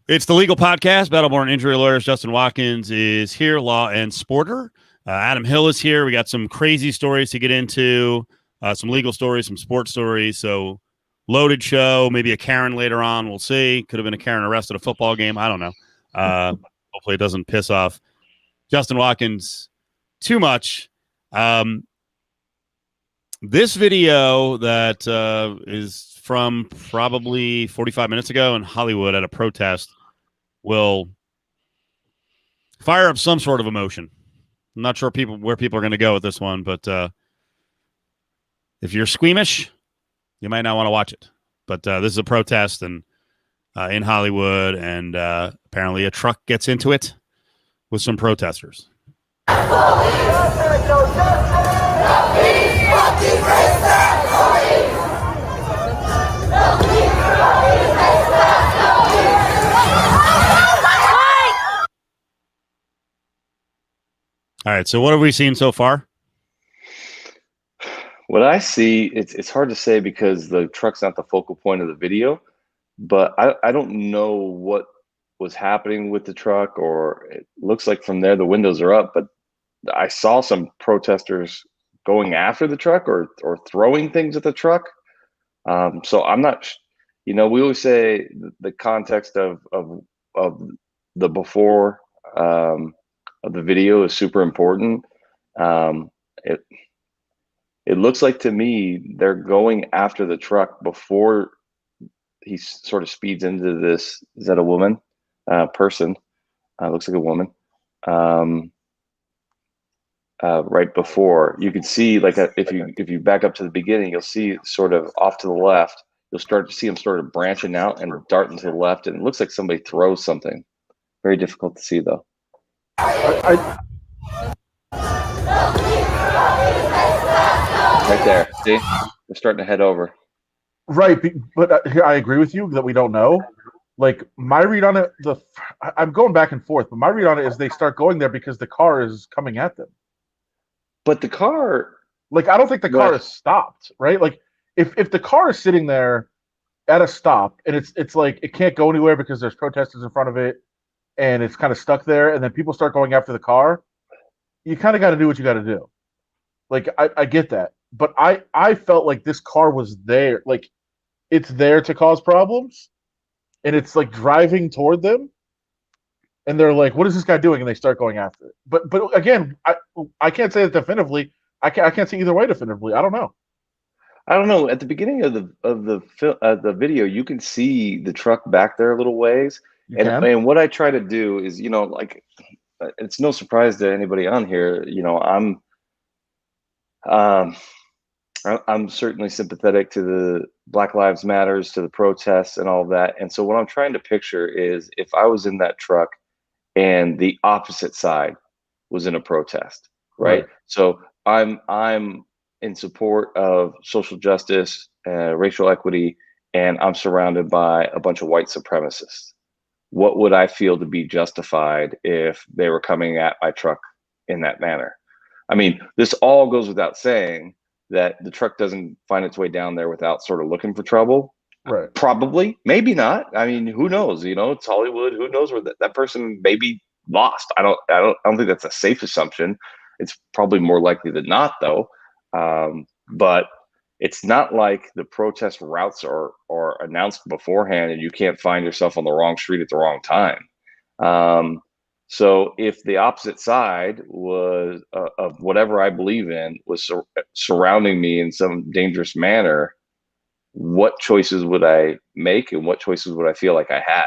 It's the Legal Podcast. Battleborn Injury Lawyers. Justin Watkins is here, law and sporter. Adam Hill is here. We got some crazy stories to get into, some legal stories, some sports stories. So loaded show, maybe a Karen later on. We'll see. Could have been a Karen arrested at a football game. I don't know. Hopefully it doesn't piss off Justin Watkins too much. This video that is from probably 45 minutes ago in Hollywood at a protest will fire up some sort of emotion. I'm not sure where people are going to go with this one, but if you're squeamish, you might not want to watch it. But this is a protest in Hollywood, and apparently a truck gets into it with some protesters. All right, so what have we seen so far? What I see, it's hard to say because the truck's not the focal point of the video, but I don't know what was happening with the truck, or it looks like from there the windows are up, but I saw some protesters going after the truck or throwing things at the truck. So I'm not, we always say the context of the before of the video is super important. It looks like to me they're going after the truck before he sort of speeds into this. Is that a woman? Person? Looks like a woman. Right before, you can see, like, if you back up to the beginning, you'll see sort of off to the left. You'll start to see him sort of branching out and darting to the left, and it looks like somebody throws something. Very difficult to see, though. Right there. See, they're starting to head over. Right, but I agree with you that we don't know. Like, my read on it, I'm going back and forth, but my read on it is they start going there because the car is coming at them. But the car, like, I don't think the car is stopped, right? Like, if the car is sitting there at a stop and it's like it can't go anywhere because there's protesters in front of it and it's kind of stuck there, and then people start going after the car, you kind of got to do what you got to do. Like, I get that, but I felt like this car was there, like it's there to cause problems, and it's like driving toward them. And they're like, "What is this guy doing?" And they start going after it. But again, I can't say that definitively. I can't see either way definitively. I don't know. At the beginning of the video, you can see the truck back there a little ways. And what I try to do is, like, it's no surprise to anybody on here. I'm certainly sympathetic to the Black Lives Matters, to the protests and all of that. And so what I'm trying to picture is if I was in that truck and the opposite side was in a protest, right? So I'm in support of social justice, racial equity, and I'm surrounded by a bunch of white supremacists. What would I feel to be justified if they were coming at my truck in that manner? I mean, this all goes without saying that the truck doesn't find its way down there without sort of looking for trouble. Right. Probably, maybe not. I mean, who knows? It's Hollywood. Who knows where that person may be lost? I don't think that's a safe assumption. It's probably more likely than not, though. But it's not like the protest routes are announced beforehand and you can't find yourself on the wrong street at the wrong time. So if the opposite side was of whatever I believe in was surrounding me in some dangerous manner, what choices would I make and what choices would I feel like I had?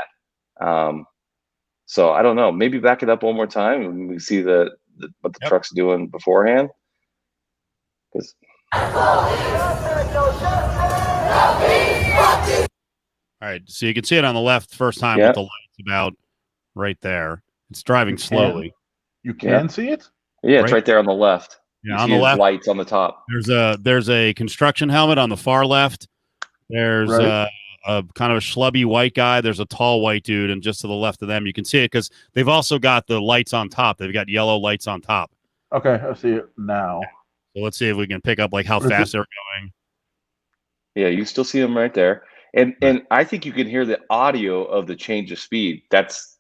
So I don't know. Maybe back it up one more time and we see what the truck's doing beforehand. Because all right, so you can see it on the left first time with the lights about right there. It's driving slowly. You can see it? Yeah, it's right there on the left. Yeah, on the left. Lights on the top. There's a construction helmet on the far left. There's a kind of a schlubby white guy. There's a tall white dude, and just to the left of them, you can see it because they've also got the lights on top. They've got yellow lights on top. Okay, I see it now. So let's see if we can pick up like how fast they're going. Yeah, you still see them right there. And I think you can hear the audio of the change of speed. That's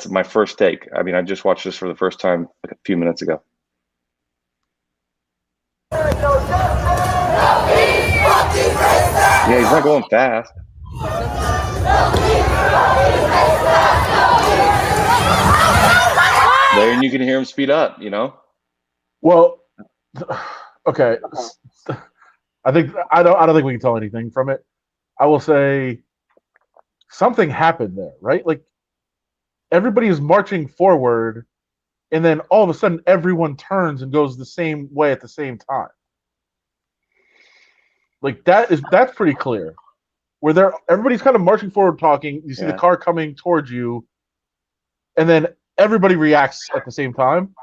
my first take. I mean, I just watched this for the first time a few minutes ago. Yeah, he's not going fast. There, and you can hear him speed up, you know? Well, okay. I don't think we can tell anything from it. I will say something happened there, right? Like everybody is marching forward, and then all of a sudden everyone turns and goes the same way at the same time. Like that's pretty clear. Where everybody's kind of marching forward talking, you see the car coming towards you, and then everybody reacts at the same time.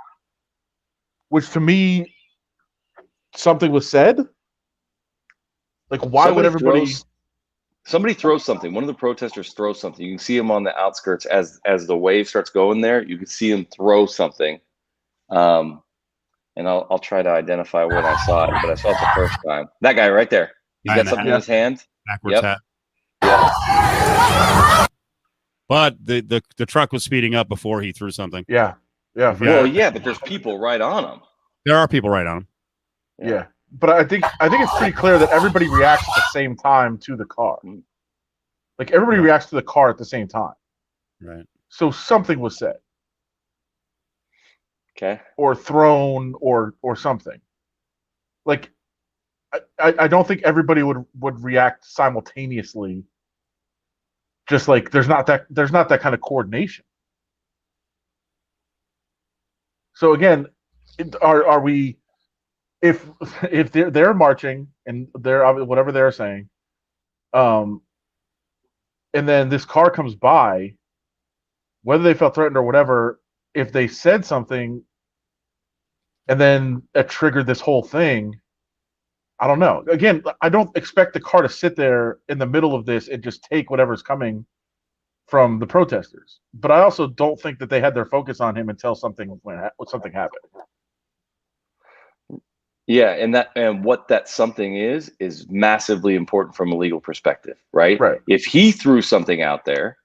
Which to me, something was said. Like why would everybody somebody throws something. One of the protesters throws something. You can see him on the outskirts as the wave starts going there. You can see him throw something. And I'll try to identify when I saw it, but I saw it the first time. That guy right there. He's got something in his hand. Backwards hat. Yeah. But the truck was speeding up before he threw something. Yeah. Well, yeah, but there's people right on him. There are people right on him. Yeah. But I think it's pretty clear that everybody reacts at the same time to the car. Like everybody reacts to the car at the same time. Right. So something was said. Okay. Or thrown or something. Like I don't think everybody would react simultaneously. Just like there's not that kind of coordination. So again, are we if they're marching and they're whatever they're saying, and then this car comes by, whether they felt threatened or whatever, if they said something, and then it triggered this whole thing, I don't know. Again, I don't expect the car to sit there in the middle of this and just take whatever's coming from the protesters. But I also don't think that they had their focus on him until something happened. Yeah, and what that something is massively important from a legal perspective, right? Right. If he threw something out there,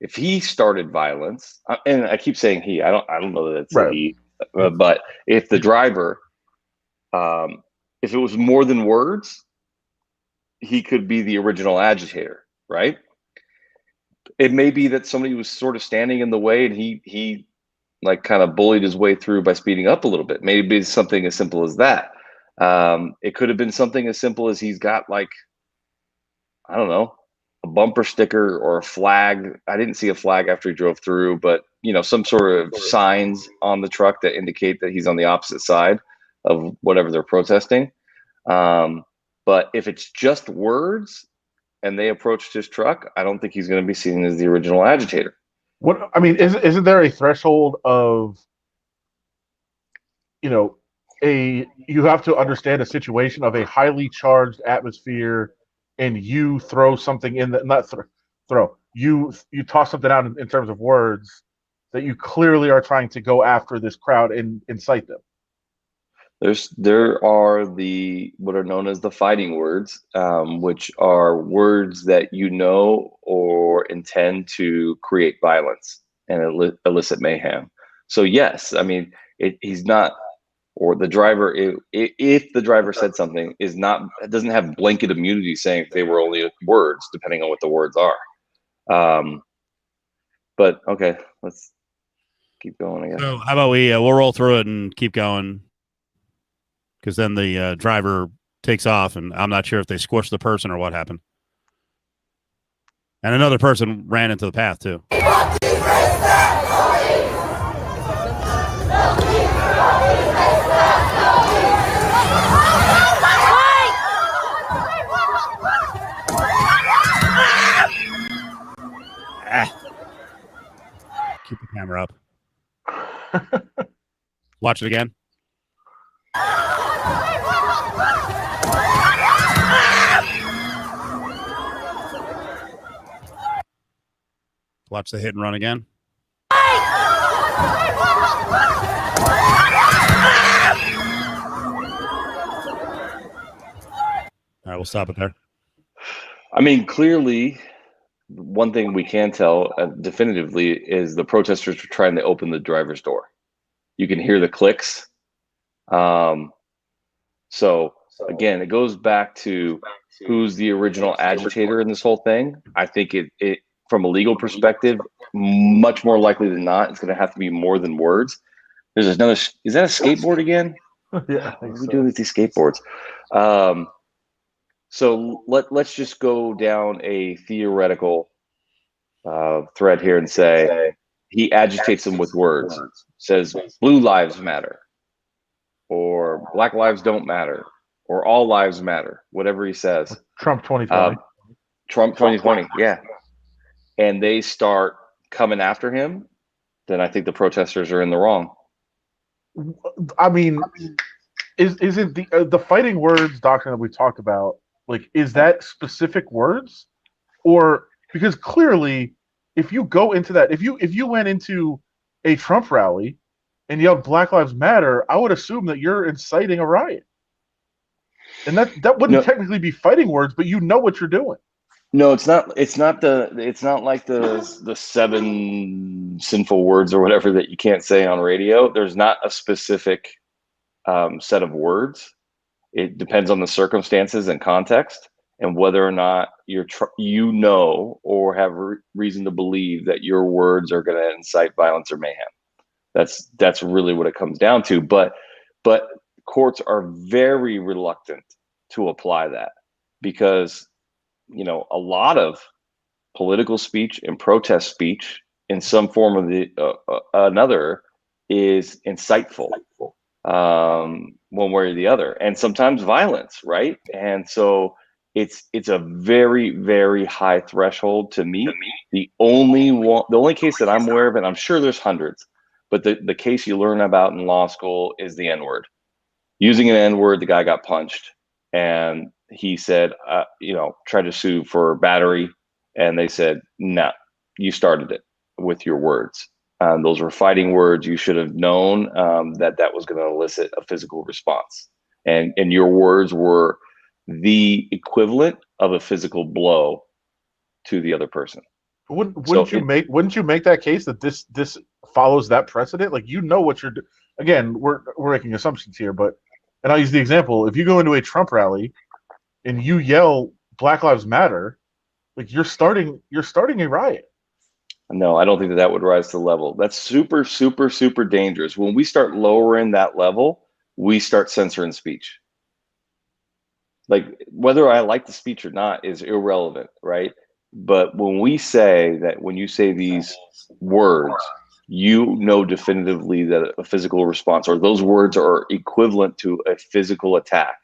if he started violence, and I keep saying he, I don't know that it's a he, but if the driver, if it was more than words, he could be the original agitator, right? It may be that somebody was sort of standing in the way and he like kind of bullied his way through by speeding up a little bit. Maybe it's something as simple as that. It could have been something as simple as he's got like, I don't know, a bumper sticker or a flag. I didn't see a flag after he drove through, but some sort of signs on the truck that indicate that he's on the opposite side of whatever they're protesting. But if it's just words and they approached his truck, I don't think he's going to be seen as the original agitator. What I mean, isn't there a threshold of, you have to understand a situation of a highly charged atmosphere, and you throw something in that, not throw, you toss something out in terms of words that you clearly are trying to go after this crowd and incite them. There are what are known as the fighting words, which are words that or intend to create violence and elicit mayhem. So yes, I mean he's not, or the driver, if the driver said something, doesn't have blanket immunity saying they were only words, depending on what the words are. But okay, let's keep going. I guess. So how about we'll roll through it and keep going. Because then the driver takes off, and I'm not sure if they squished the person or what happened. And another person ran into the path, too. Keep the camera up. Watch it again. Watch the hit and run again. All right, we'll stop it there. I mean, clearly, one thing we can tell definitively is the protesters are trying to open the driver's door. You can hear the clicks. So again, it goes back to who's the original agitator in this whole thing. I think it from a legal perspective, much more likely than not, it's going to have to be more than words. There's another. Is that a skateboard again? Yeah, What are we doing with these skateboards? So let's just go down a theoretical thread here and say he agitates them with words. Says blue lives matter, or black lives don't matter, or all lives matter. Whatever he says. Trump 2020. Trump 2020. Yeah. And they start coming after him, then I think the protesters are in the wrong. I mean, isn't the fighting words doctrine that we talked about, like, is that specific words? Or because clearly, if you go into that, if you went into a Trump rally and yelled Black Lives Matter, I would assume that you're inciting a riot. And that wouldn't technically be fighting words, but you know what you're doing. No, it's not like the 7 sinful words or whatever that you can't say on radio. There's not a specific set of words. It depends on the circumstances and context, and whether or not or have reason to believe that your words are going to incite violence or mayhem. That's really what it comes down to. But courts are very reluctant to apply that because, a lot of political speech and protest speech in some form or another is insightful, one way or the other, and sometimes violence, right? And so it's a very, very high threshold to meet. The only case that I'm aware of, and I'm sure there's hundreds, but the case you learn about in law school is the N-word. Using an N-word, the guy got punched, and he said, tried to sue for battery, and they said, "No, you started it with your words. Those were fighting words. You should have known that was going to elicit a physical response, and your words were the equivalent of a physical blow to the other person." Wouldn't you make that case that this follows that precedent? Like, what you're doing. Again, we're making assumptions here, but, and I'll use the example: if you go into a Trump rally and you yell Black Lives Matter, like, you're starting a riot. No, I don't think that would rise to the level. That's super, super, super dangerous. When we start lowering that level, we start censoring speech. Like, whether I like the speech or not is irrelevant, right? But when you say these words, definitively that a physical response or those words are equivalent to a physical attack.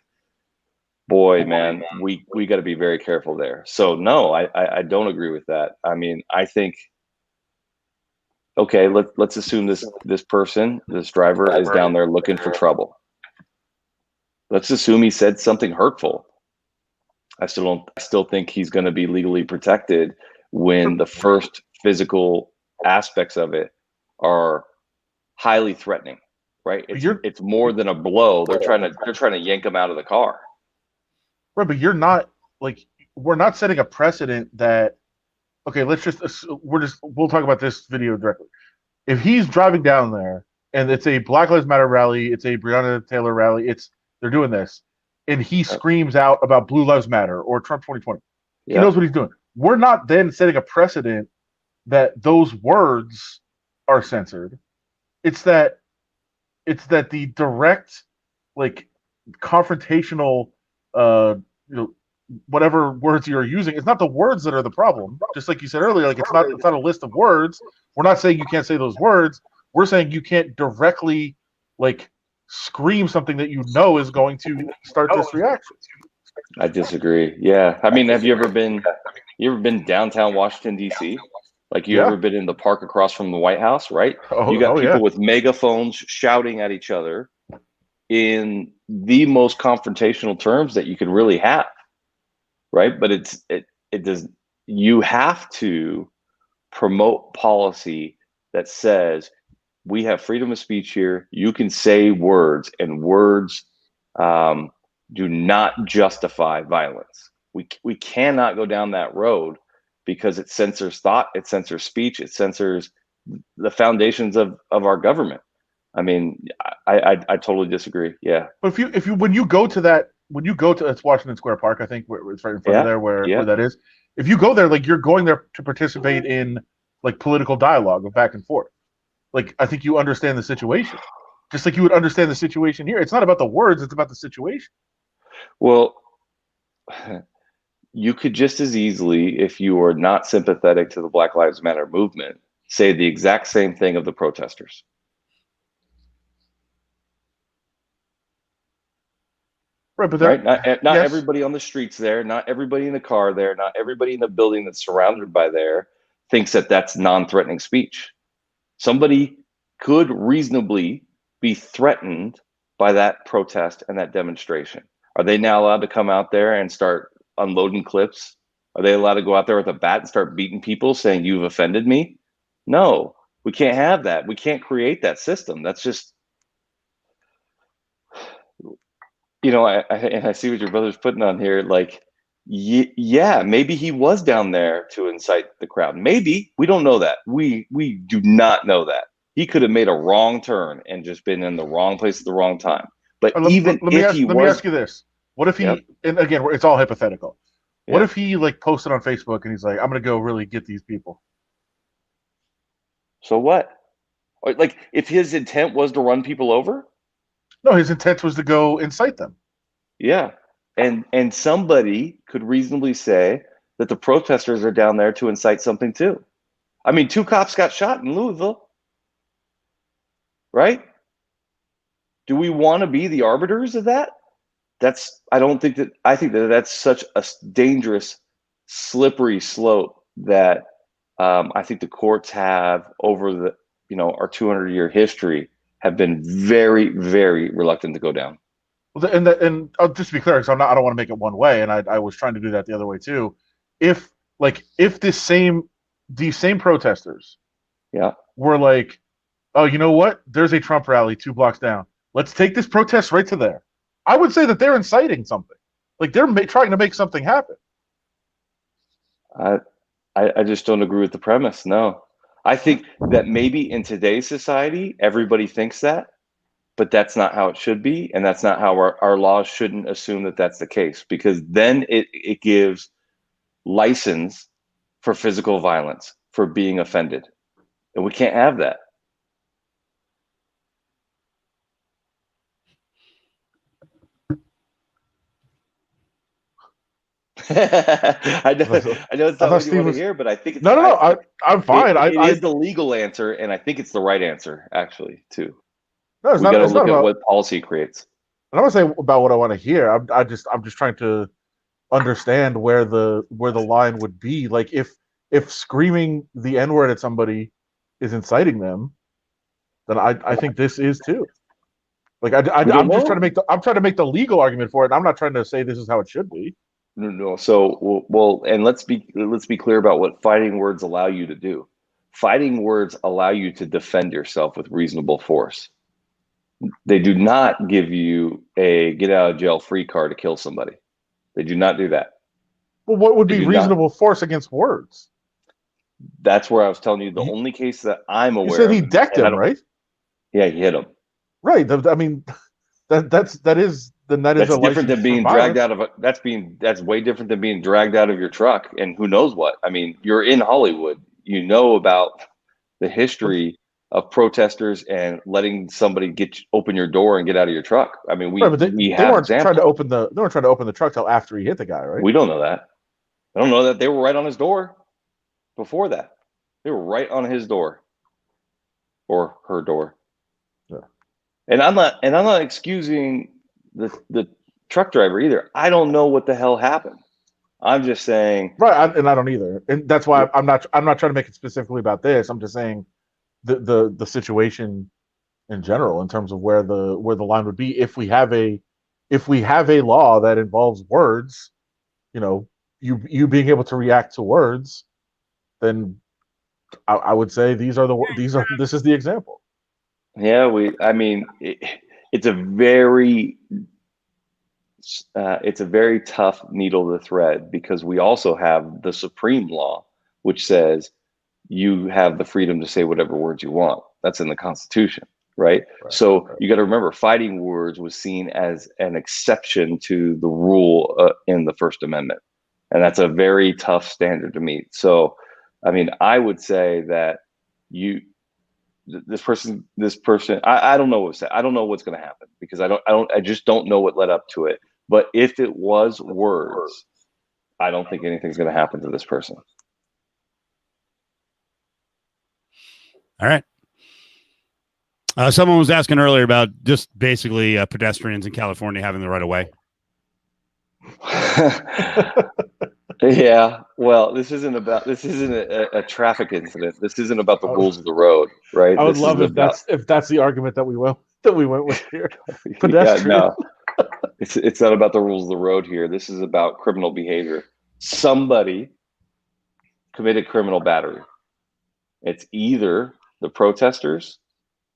Boy, man, we got to be very careful there. So no, I don't agree with that. I mean, I think, okay, let's assume this driver is down there looking for trouble. Let's assume he said something hurtful. I still think he's going to be legally protected when the first physical aspects of it are highly threatening, right? It's more than a blow. They're trying to yank him out of the car. Right, but you're not, like, we're not setting a precedent that, okay, we'll talk about this video directly. If he's driving down there and it's a Black Lives Matter rally, it's a Breonna Taylor rally, they're doing this, and he screams out about Blue Lives Matter or Trump 2020, he knows what he's doing. We're not then setting a precedent that those words are censored. It's that the direct, like, confrontational, whatever words you're using, it's not the words that are the problem. Just like you said earlier, like, it's not a list of words. We're not saying you can't say those words. We're saying you can't directly, like, scream something that you know is going to start this reaction. I disagree. Yeah, I mean, have you ever been downtown Washington D.C.? Like, you ever been in the park across from the White House, right? You got people with megaphones shouting at each other in the most confrontational terms that you can really have, right? But you have to promote policy that says we have freedom of speech here. You can say words, and words do not justify violence. We cannot go down that road because it censors thought, it censors speech, it censors the foundations of our government. I mean, I totally disagree. Yeah. But when you go to it's Washington Square Park, I think, where it's right in front of there where that is. If you go there, like, you're going there to participate in like political dialogue of back and forth. Like, I think you understand the situation, just like you would understand the situation here. It's not about the words; it's about the situation. Well, you could just as easily, if you are not sympathetic to the Black Lives Matter movement, say the exact same thing of the protesters. Right, but Right? Not yes. everybody on the streets there, not everybody in the car there, not everybody in the building that's surrounded by there thinks that that's non-threatening speech. Somebody could reasonably be threatened by that protest and that demonstration. Are they now allowed to come out there and start unloading clips? Are they allowed to go out there with a bat and start beating people saying you've offended me? No, we can't have that. We can't create that system. That's just, you know, I see what your brother's putting on here. Like, yeah, maybe he was down there to incite the crowd. Maybe. We don't know that. We do not know that. He could have made a wrong turn and just been in the wrong place at the wrong time. But let me ask you this: what if he? Yep. And again, it's all hypothetical. What Yep. if he like posted on Facebook and he's like, "I'm going to go really get these people"? So what? Like, if his intent was to run people over? No, his intent was to go incite them. Yeah. And somebody could reasonably say that the protesters are down there to incite something too. I mean, 2 cops got shot in Louisville. Right? Do we want to be the arbiters of that? I think that that's such a dangerous, slippery slope that I think the courts have over our 200-year history have been very, very reluctant to go down. Well, and just to be clear, because I don't want to make it one way, and I was trying to do that the other way too. If these same protesters, were like, oh, you know what? There's a Trump rally 2 blocks down. Let's take this protest right to there. I would say that they're inciting something. Like, they're trying to make something happen. I just don't agree with the premise. No. I think that maybe in today's society, everybody thinks that, but that's not how it should be. And that's not how our laws shouldn't assume that that's the case, because then it gives license for physical violence, for being offended. And we can't have that. I know it's not what you want to hear, but I think it's I'm fine. It is the legal answer, and I think it's the right answer, actually, too. No, it's we got to look at what policy creates. I don't say about what I want to hear. I'm just trying to understand where the line would be. Like, if screaming the N-word at somebody is inciting them, then I think this is too. Like, I'm just trying to make the legal argument for it. I'm not trying to say this is how it should be. No. So, well, and let's be clear about what fighting words allow you to do. Fighting words allow you to defend yourself with reasonable force. They do not give you a get out of jail free card to kill somebody. They do not do that. Well, what would be reasonable force against words? That's where I was telling you the only case that I'm aware of. You said he decked him, right? Yeah, he hit him. Right. I mean, that is different than being dragged out of that's way different than being dragged out of your truck and who knows what. I mean, you're in Hollywood. You know about the history of protesters and letting somebody open your door and get out of your truck. I mean, we weren't trying to open the truck till after he hit the guy, right? We don't know that. I don't know that. They were right on his door before that. They were right on his door or her door. Yeah. And I'm not excusing the truck driver either. I don't know what the hell happened. I'm just saying, right, and I don't either, and that's why I'm not trying to make it specifically about this. I'm just saying the situation in general in terms of where the line would be if we have a law that involves words, you being able to react to words, then I would say this is the example. Yeah, it's a very it's a very tough needle to thread, because we also have the supreme law, which says you have the freedom to say whatever words you want. That's in the Constitution, right? So you got to remember, fighting words was seen as an exception to the rule in the First Amendment. And that's a very tough standard to meet. So, I mean, I would say that this person, I don't know I don't know what's going to happen, because I just don't know what led up to it. But if it was words, I don't think anything's going to happen to this person. All right. Someone was asking earlier about just basically pedestrians in California having the right of way. Yeah, well, this isn't a traffic incident. This isn't about the rules of the road, right? I would love if that's the argument that we went with here. Pedestrian. Yeah, no, it's not about the rules of the road here. This is about criminal behavior. Somebody committed criminal battery. It's either the protesters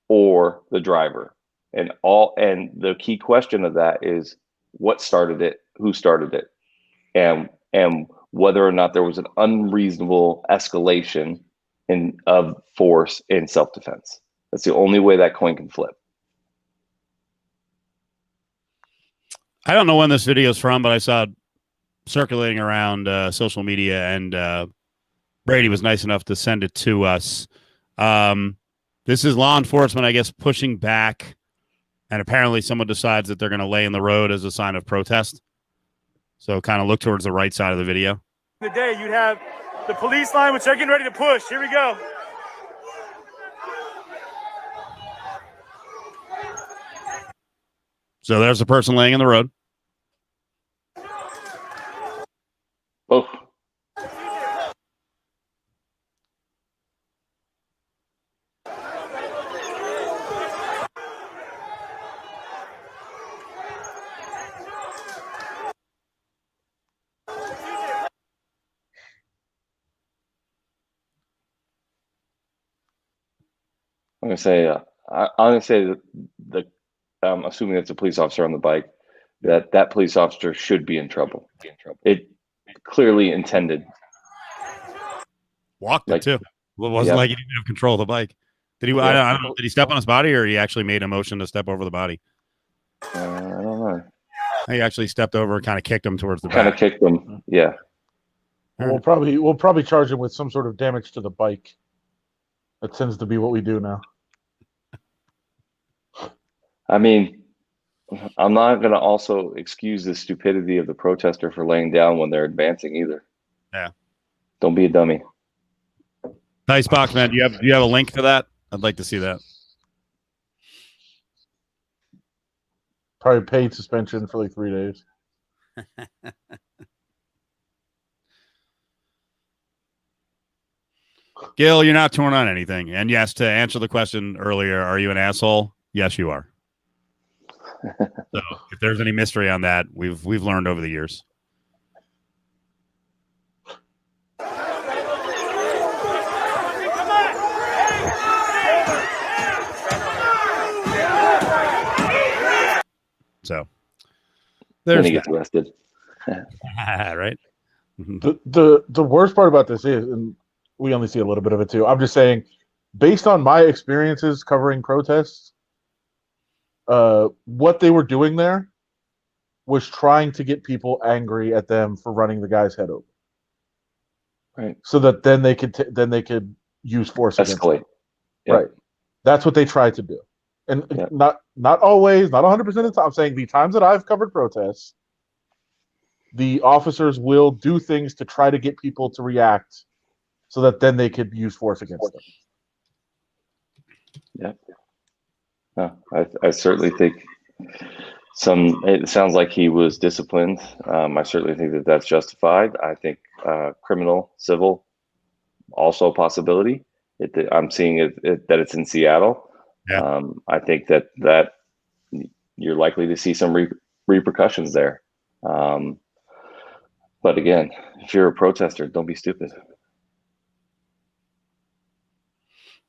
or the driver, and the key question of that is what started it, who started it, and whether or not there was an unreasonable escalation of force in self-defense. That's the only way that coin can flip. I don't know when this video is from, but I saw it circulating around social media, and Brady was nice enough to send it to us. This is law enforcement, I guess, pushing back, and apparently someone decides that they're going to lay in the road as a sign of protest. So kind of look towards the right side of the video. The day you'd have the police line, which they're getting ready to push. Here we go. So there's a person laying in the road. Oh. I'm gonna say that I'm assuming it's a police officer on the bike, that police officer should be in trouble. It clearly intended. Walked it too. Well, it wasn't like he didn't have control of the bike. Did he? I don't know. Did he step on his body, or he actually made a motion to step over the body? I don't know. He actually stepped over and kind of kicked him towards the back. Kind of kicked him. Yeah. We'll probably charge him with some sort of damage to the bike. That tends to be what we do now. I mean, I'm not going to also excuse the stupidity of the protester for laying down when they're advancing either. Yeah. Don't be a dummy. Nice box, man. Do you have a link to that? I'd like to see that. Probably paid suspension for like 3 days. Gil, you're not torn on anything. And yes, to answer the question earlier, are you an asshole? Yes, you are. So if there's any mystery on that, we've learned over the years. So then he gets arrested. Right. The worst part about this is, and we only see a little bit of it too, I'm just saying, based on my experiences covering protests, what they were doing there was trying to get people angry at them for running the guy's head over, right? So that then they could use force, escalate. Yep. Right. That's what they tried to do, and not always, not 100% of the time. I'm saying the times that I've covered protests, the officers will do things to try to get people to react, so that then they could use force against them. Yeah. No, I certainly think it sounds like he was disciplined. I certainly think that that's justified. I think criminal, civil, also a possibility. I'm seeing that it's in Seattle. Yeah. I think that you're likely to see some repercussions there. But again, if you're a protester, don't be stupid.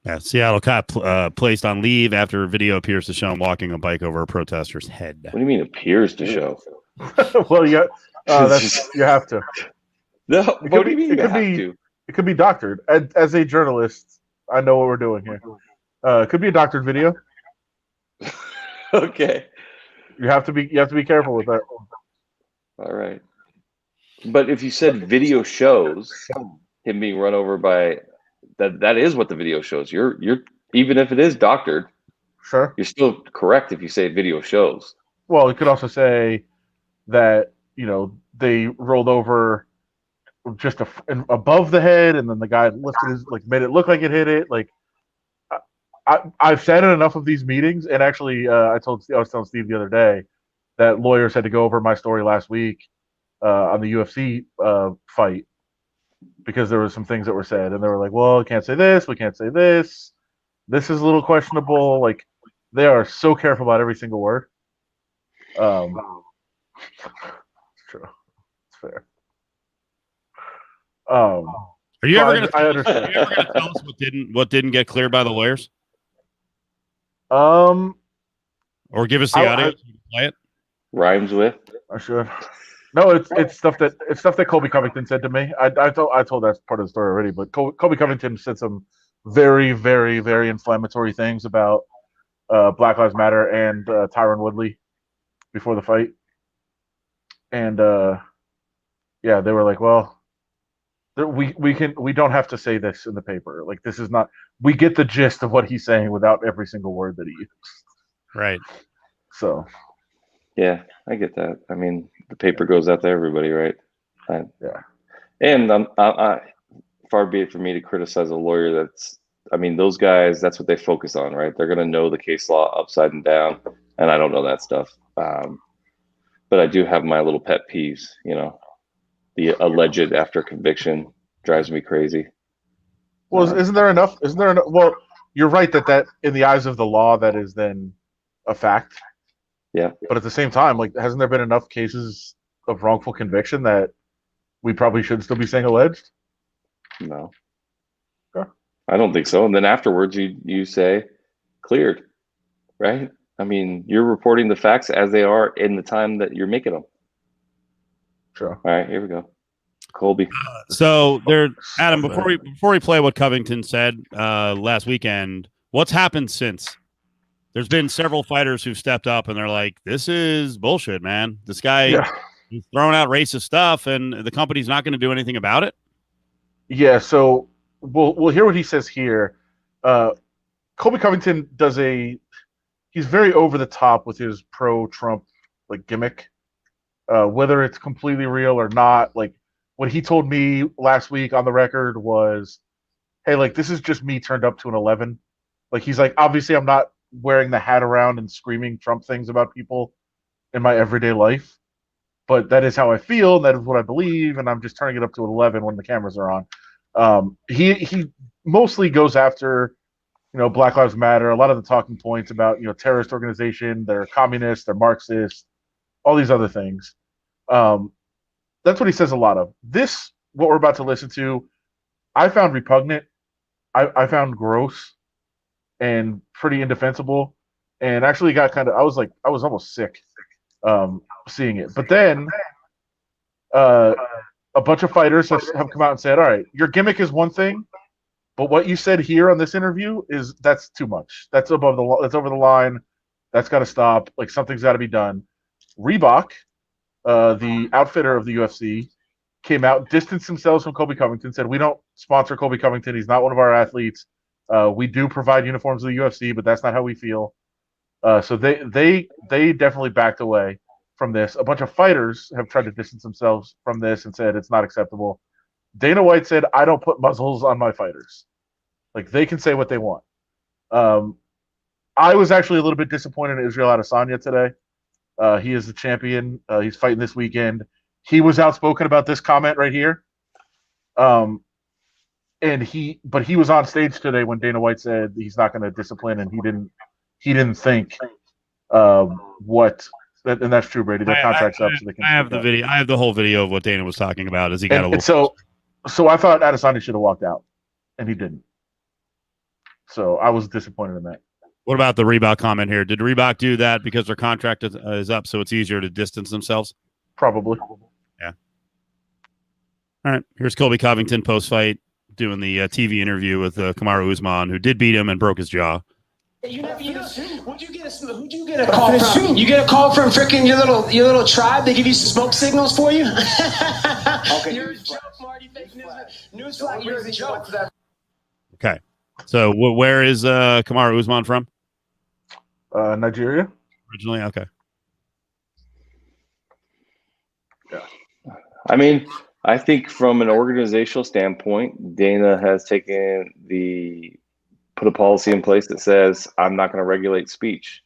Yeah, Seattle cop placed on leave after video appears to show him walking a bike over a protester's head. What do you mean appears to show? Well, yeah, you have to. No, what do you mean you have be, to? It could be doctored. As a journalist, I know what we're doing here. It could be a doctored video. Okay. You have to be careful with that. All right. But if you said video shows him being run over by that is what the video shows. You're even if it is doctored, Sure. you're still correct if you say video shows. Well, you could also say that they rolled over just above the head, and then the guy lifted made it look like it hit it. Like I've said in enough of these meetings, and actually, I was telling Steve the other day that lawyers had to go over my story last week on the UFC fight because there were some things that were said, and they were like, "Well, we can't say this, we can't say this. This is a little questionable." Like they are so careful about every single word. It's true. It's fair. Are you ever going to tell us what didn't get cleared by the lawyers? Or give us the audio so you can play it? Rhymes with. I should. No, it's stuff that Colby Covington said to me. I told that part of the story already, but Colby Covington said some very, very, very inflammatory things about Black Lives Matter and Tyron Woodley before the fight, and yeah, they were like, well, we don't have to say this in the paper. Like this is not. We get the gist of what he's saying without every single word that he used. Right. So. Yeah, I get that. I mean, the paper goes out to everybody, right? Yeah. And far be it for me to criticize a lawyer those guys, that's what they focus on, right? They're going to know the case law upside and down, and I don't know that stuff. But I do have my little pet peeves, the alleged after conviction drives me crazy. Well, isn't there enough? Well, you're right that in the eyes of the law, that is then a fact. Yeah. But at the same time, hasn't there been enough cases of wrongful conviction that we probably should still be saying alleged? No. Sure. I don't think so. And then afterwards, you say cleared, right? I mean, you're reporting the facts as they are in the time that you're making them. Sure. All right, here we go. Colby. So Adam, before we play what Covington said last weekend, what's happened since? There's been several fighters who've stepped up and they're like, this is bullshit, man. This guy is throwing out racist stuff and the company's not going to do anything about it. Yeah. So we'll hear what he says here. Colby Covington he's very over the top with his pro-Trump gimmick, whether it's completely real or not. Like what he told me last week on the record was, hey, this is just me turned up to an 11. He's like, obviously I'm not wearing the hat around and screaming Trump things about people in my everyday life, but that is how I feel, and that is what I believe, and I'm just turning it up to an 11 when the cameras are on. He mostly goes after Black Lives Matter, a lot of the talking points about terrorist organization, they're communist, they're Marxist, all these other things. That's what he says a lot of. What we're about to listen to, I found repugnant. I found gross and pretty indefensible, and actually got I was almost sick seeing it. But then a bunch of fighters have come out and said, all right, your gimmick is one thing, but what you said here on this interview that's too much. That's over the line. That's got to stop. Something's got to be done. Reebok, the outfitter of the UFC, came out, distanced themselves from Colby Covington, said, we don't sponsor Colby Covington. He's not one of our athletes. We do provide uniforms to the UFC, but that's not how we feel. So they definitely backed away from this. A bunch of fighters have tried to distance themselves from this and said it's not acceptable. Dana White said, I don't put muzzles on my fighters. They can say what they want. I was actually a little bit disappointed in Israel Adesanya today. He is the champion. He's fighting this weekend. He was outspoken about this comment right here. But he was on stage today when Dana White said he's not going to discipline, and he didn't think and that's true, Brady. Their contract's up, so they can. I have the video. I have the whole video of what Dana was talking about as he got a little. So I thought Adesanya should have walked out, and he didn't. So I was disappointed in that. What about the Reebok comment here? Did Reebok do that because their contract is up, so it's easier to distance themselves? Probably. Yeah. All right. Here's Colby Covington post-fight doing the TV interview with Kamaru Usman, who did beat him and broke his jaw. Who'd you get a call from? You get a call from freaking your little tribe? They give you some smoke signals for you? Okay. You're a joke, Marty. Fake news flag. You're a joke. Okay. So where is Kamaru Usman from? Nigeria. Originally? Okay. Yeah. I mean, I think from an organizational standpoint, Dana has put a policy in place that says I'm not going to regulate speech.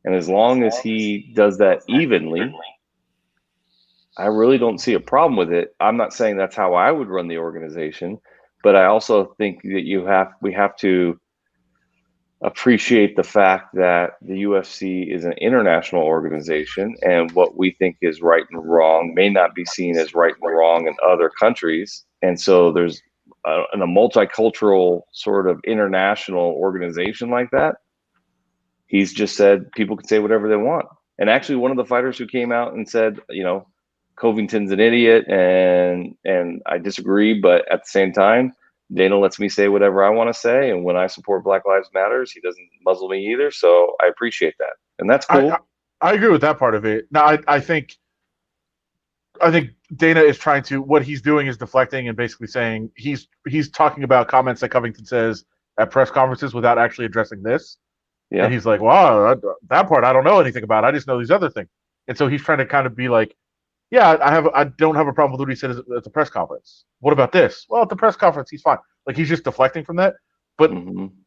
And as long as he does that evenly, I really don't see a problem with it. I'm not saying that's how I would run the organization, but I also think that we have to appreciate the fact that the UFC is an international organization, and what we think is right and wrong may not be seen as right and wrong in other countries. And so there's in a multicultural sort of international organization like that, he's just said people can say whatever they want. And actually, one of the fighters who came out and said, Covington's an idiot, and I disagree, but at the same time, Dana lets me say whatever I want to say, and when I support Black Lives Matters, he doesn't muzzle me either. So I appreciate that, and that's cool. I agree with that part of it. Now, I think Dana is trying to. What he's doing is deflecting and basically saying he's talking about comments that Covington says at press conferences without actually addressing this. Yeah. And he's like, "Wow, that part I don't know anything about. I just know these other things." And so he's trying to kind of be like, "Yeah, I don't have a problem with what he said at the press conference. What about this? Well, at the press conference, he's fine." Like, he's just deflecting from that. But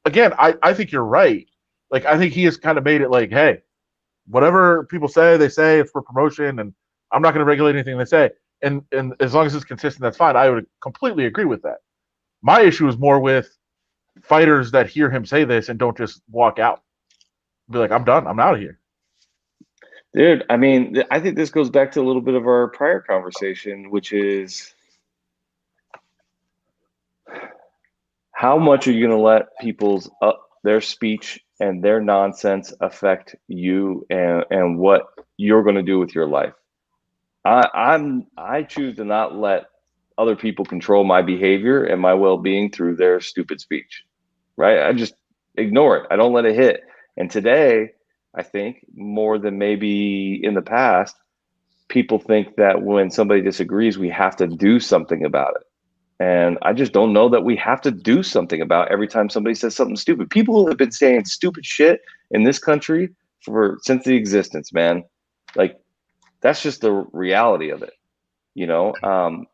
again, I think you're right. Like, I think he has kind of made it like, hey, whatever people say, they say it's for promotion, and I'm not going to regulate anything they say. And as long as it's consistent, that's fine. I would completely agree with that. My issue is more with fighters that hear him say this and don't just walk out. Be like, I'm done. I'm out of here. Dude, I mean, I think this goes back to a little bit of our prior conversation, which is how much are you going to let their speech and their nonsense affect you and what you're going to do with your life? I choose to not let other people control my behavior and my well-being through their stupid speech, right? I just ignore it. I don't let it hit. And today, I think more than maybe in the past, people think that when somebody disagrees, we have to do something about it. And I just don't know that we have to do something about every time somebody says something stupid. People have been saying stupid shit in this country since the existence, man. Like, that's just the reality of it.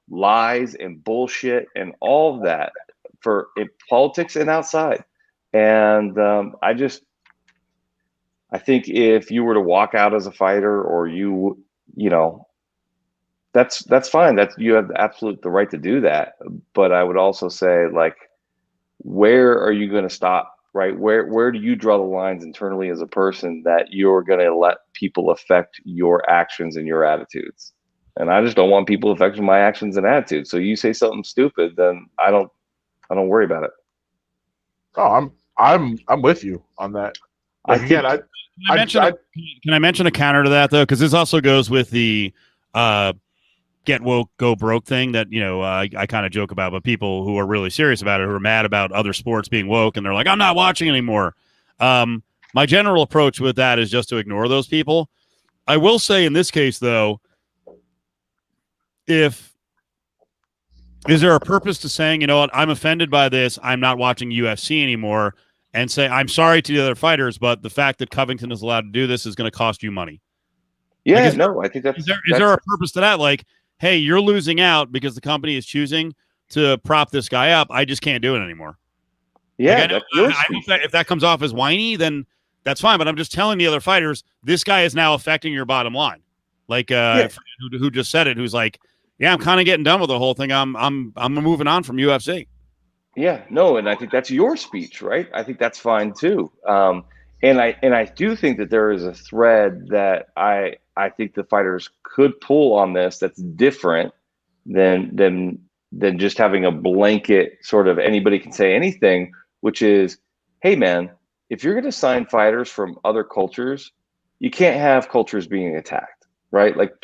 Lies and bullshit and all of that in politics and outside. And I think if you were to walk out as a fighter, or that's fine. You have the right to do that. But I would also say, like, where are you going to stop? Right? Where do you draw the lines internally as a person that you're going to let people affect your actions and your attitudes? And I just don't want people affecting my actions and attitudes. So you say something stupid, then I don't worry about it. Oh, I'm with you on that. Like, again, can I mention a counter to that, though? Because this also goes with the get woke, go broke thing that, I kind of joke about, but people who are really serious about it, who are mad about other sports being woke, and they're like, I'm not watching anymore. My general approach with that is just to ignore those people. I will say in this case, though, is there a purpose to saying, you know what, I'm offended by this, I'm not watching UFC anymore, and say, I'm sorry to the other fighters, but the fact that Covington is allowed to do this is going to cost you money? Yeah, I think that's... Is there a purpose to that? Like, hey, you're losing out because the company is choosing to prop this guy up. I just can't do it anymore. Yeah, I hope that if that comes off as whiny, then that's fine. But I'm just telling the other fighters, this guy is now affecting your bottom line. Like, who just said it? Who's like, yeah, I'm kind of getting done with the whole thing. I'm moving on from UFC. Yeah, no, and I think that's your speech, right? I think that's fine too. And I do think that there is a thread that I think the fighters could pull on this that's different than just having a blanket sort of anybody can say anything, which is, hey man, if you're going to sign fighters from other cultures, you can't have cultures being attacked, right? Like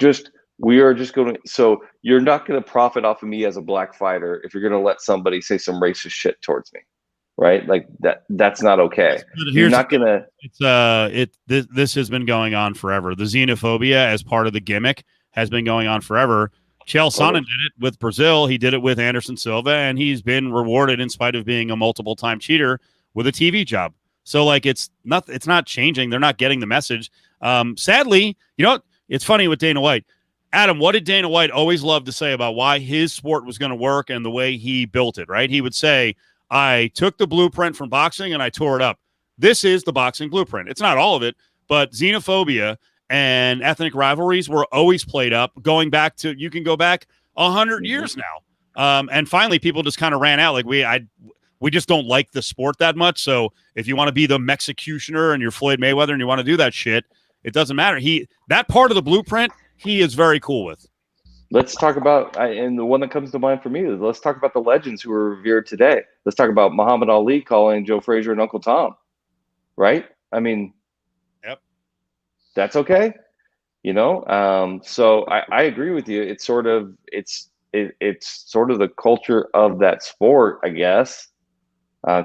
we are just going to, so you're not going to profit off of me as a black fighter if you're going to let somebody say some racist shit towards me, right? Like that's not okay. You're not going to. This has been going on forever. The xenophobia as part of the gimmick has been going on forever. Chael Sonnen did it with Brazil. He did it with Anderson Silva, and he's been rewarded in spite of being a multiple-time cheater with a TV job. So, like, it's not changing. They're not getting the message. Sadly, you know what? It's funny with Dana White. Adam, what did Dana White always love to say about why his sport was going to work and the way he built it, right? He would say, I took the blueprint from boxing and I tore it up. This is the boxing blueprint. It's not all of it, but xenophobia and ethnic rivalries were always played up, going back to, you can go back 100 years now. And finally, people just kind of ran out. Like, we just don't like the sport that much. So if you want to be the Mexicutioner and you're Floyd Mayweather and you want to do that shit, it doesn't matter. That part of the blueprint, he is very cool with. Let's talk about, and the one that comes to mind for me is, let's talk about the legends who are revered today. Let's talk about Muhammad Ali calling Joe Frazier and Uncle Tom, right? I mean, yep, that's okay, you know. So I agree with you. It's sort of the culture of that sport, I guess.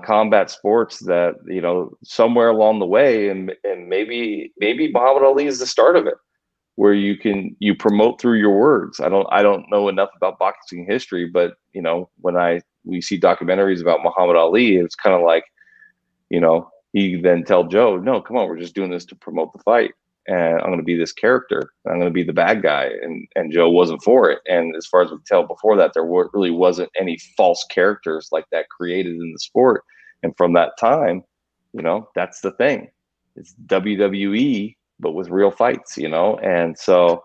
Combat sports that, you know, somewhere along the way, and maybe Muhammad Ali is the start of it, where you promote through your words. I don't know enough about boxing history, but you know, when we see documentaries about Muhammad Ali, it's kind of like, you know, he then tell Joe, no, come on, we're just doing this to promote the fight, and I'm going to be this character, I'm going to be the bad guy, and Joe wasn't for it. And as far as we can tell, before that, there really wasn't any false characters like that created in the sport. And from that time, you know, that's the thing. It's WWE, but with real fights, you know. And so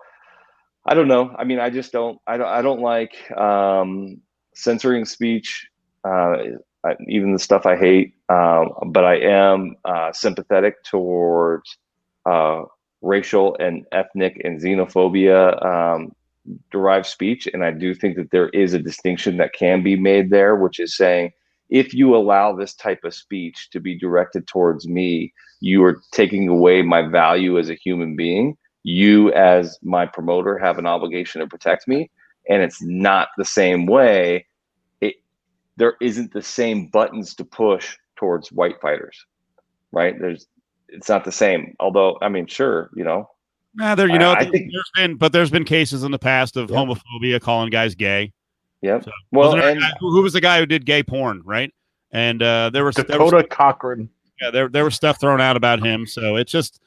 I don't know. I mean, I don't like censoring speech, even the stuff I hate. But I am sympathetic towards racial and ethnic and xenophobia derived speech. And I do think that there is a distinction that can be made there, which is saying, if you allow this type of speech to be directed towards me, you are taking away my value as a human being. You, as my promoter, have an obligation to protect me. And it's not the same way. There isn't the same buttons to push towards white fighters, right? It's not the same. Although, I mean, sure, you know. I think there's been cases in the past of homophobia, calling guys gay. Yeah. So, well, and who was the guy who did gay porn, right? And there was Dakota Cochran. Yeah, there was stuff thrown out about him. So it's just,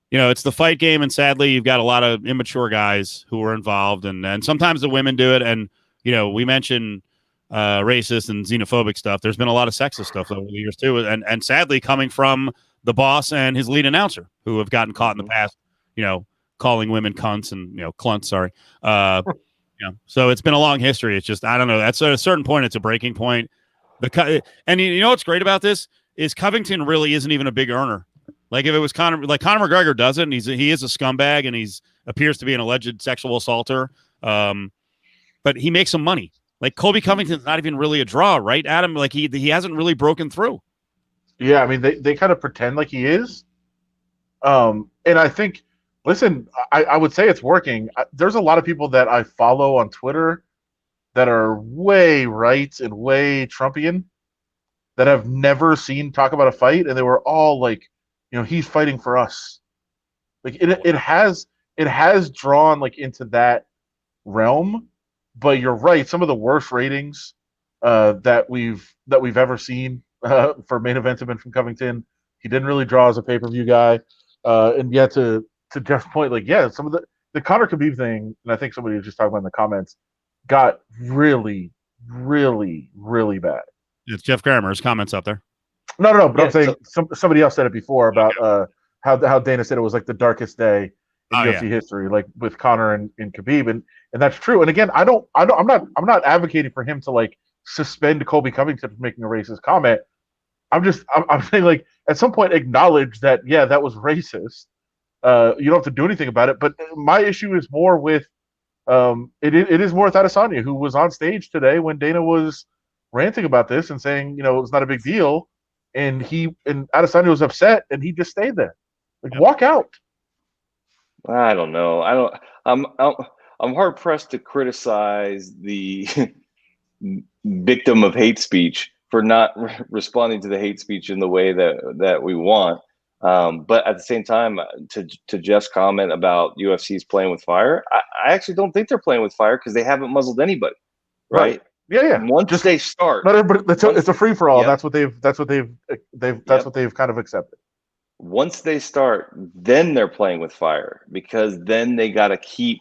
you know, it's the fight game, and sadly, you've got a lot of immature guys who are involved, and sometimes the women do it. And you know, we mentioned racist and xenophobic stuff. There's been a lot of sexist stuff over the years too, and sadly, coming from the boss and his lead announcer, who have gotten caught in the past, you know, calling women cunts and, you know, clunts. Sorry. You know, so it's been a long history. It's just, I don't know. At a certain point, it's a breaking point. And you know what's great about this is Covington really isn't even a big earner. Like if it was Conor McGregor does it, and he is a scumbag, and he's appears to be an alleged sexual assaulter. But he makes some money. Like Colby Covington's not even really a draw, right, Adam? Like he hasn't really broken through. Yeah, I mean they kind of pretend like he is. And I think, listen, I would say it's working. There's a lot of people that I follow on Twitter that are way right and way Trumpian that have never seen talk about a fight, and they were all like, you know, he's fighting for us. Like it has drawn like into that realm. But you're right, some of the worst ratings that we've ever seen for main events have been from Covington. He didn't really draw as a pay-per-view guy. And yet to Jeff's point, like, yeah, some of the Conor Khabib thing, and I think somebody was just talking about in the comments, got really, really, really bad. It's Jeff Grammer's comments up there. No, but I'm saying somebody else said it before about how Dana said it was like the darkest day in UFC history, like with Conor and Khabib, and that's true. And again, I'm not advocating for him to like suspend Colby Covington for making a racist comment. I'm saying, like, at some point acknowledge that, yeah, that was racist. You don't have to do anything about it. But my issue is more with it is more with Adesanya, who was on stage today when Dana was ranting about this and saying, you know, it's not a big deal. and Adesanya was upset, and he just stayed there. Like, walk out. I don't know. I'm hard pressed to criticize the victim of hate speech for not responding to the hate speech in the way that we want. But at the same time, to Jeff's comment about UFC's playing with fire, I actually don't think they're playing with fire because they haven't muzzled anybody, right? Yeah. Once they start, not everybody. It's a free for all. Yep. That's what they've kind of accepted. Once they start, then they're playing with fire because then they got to keep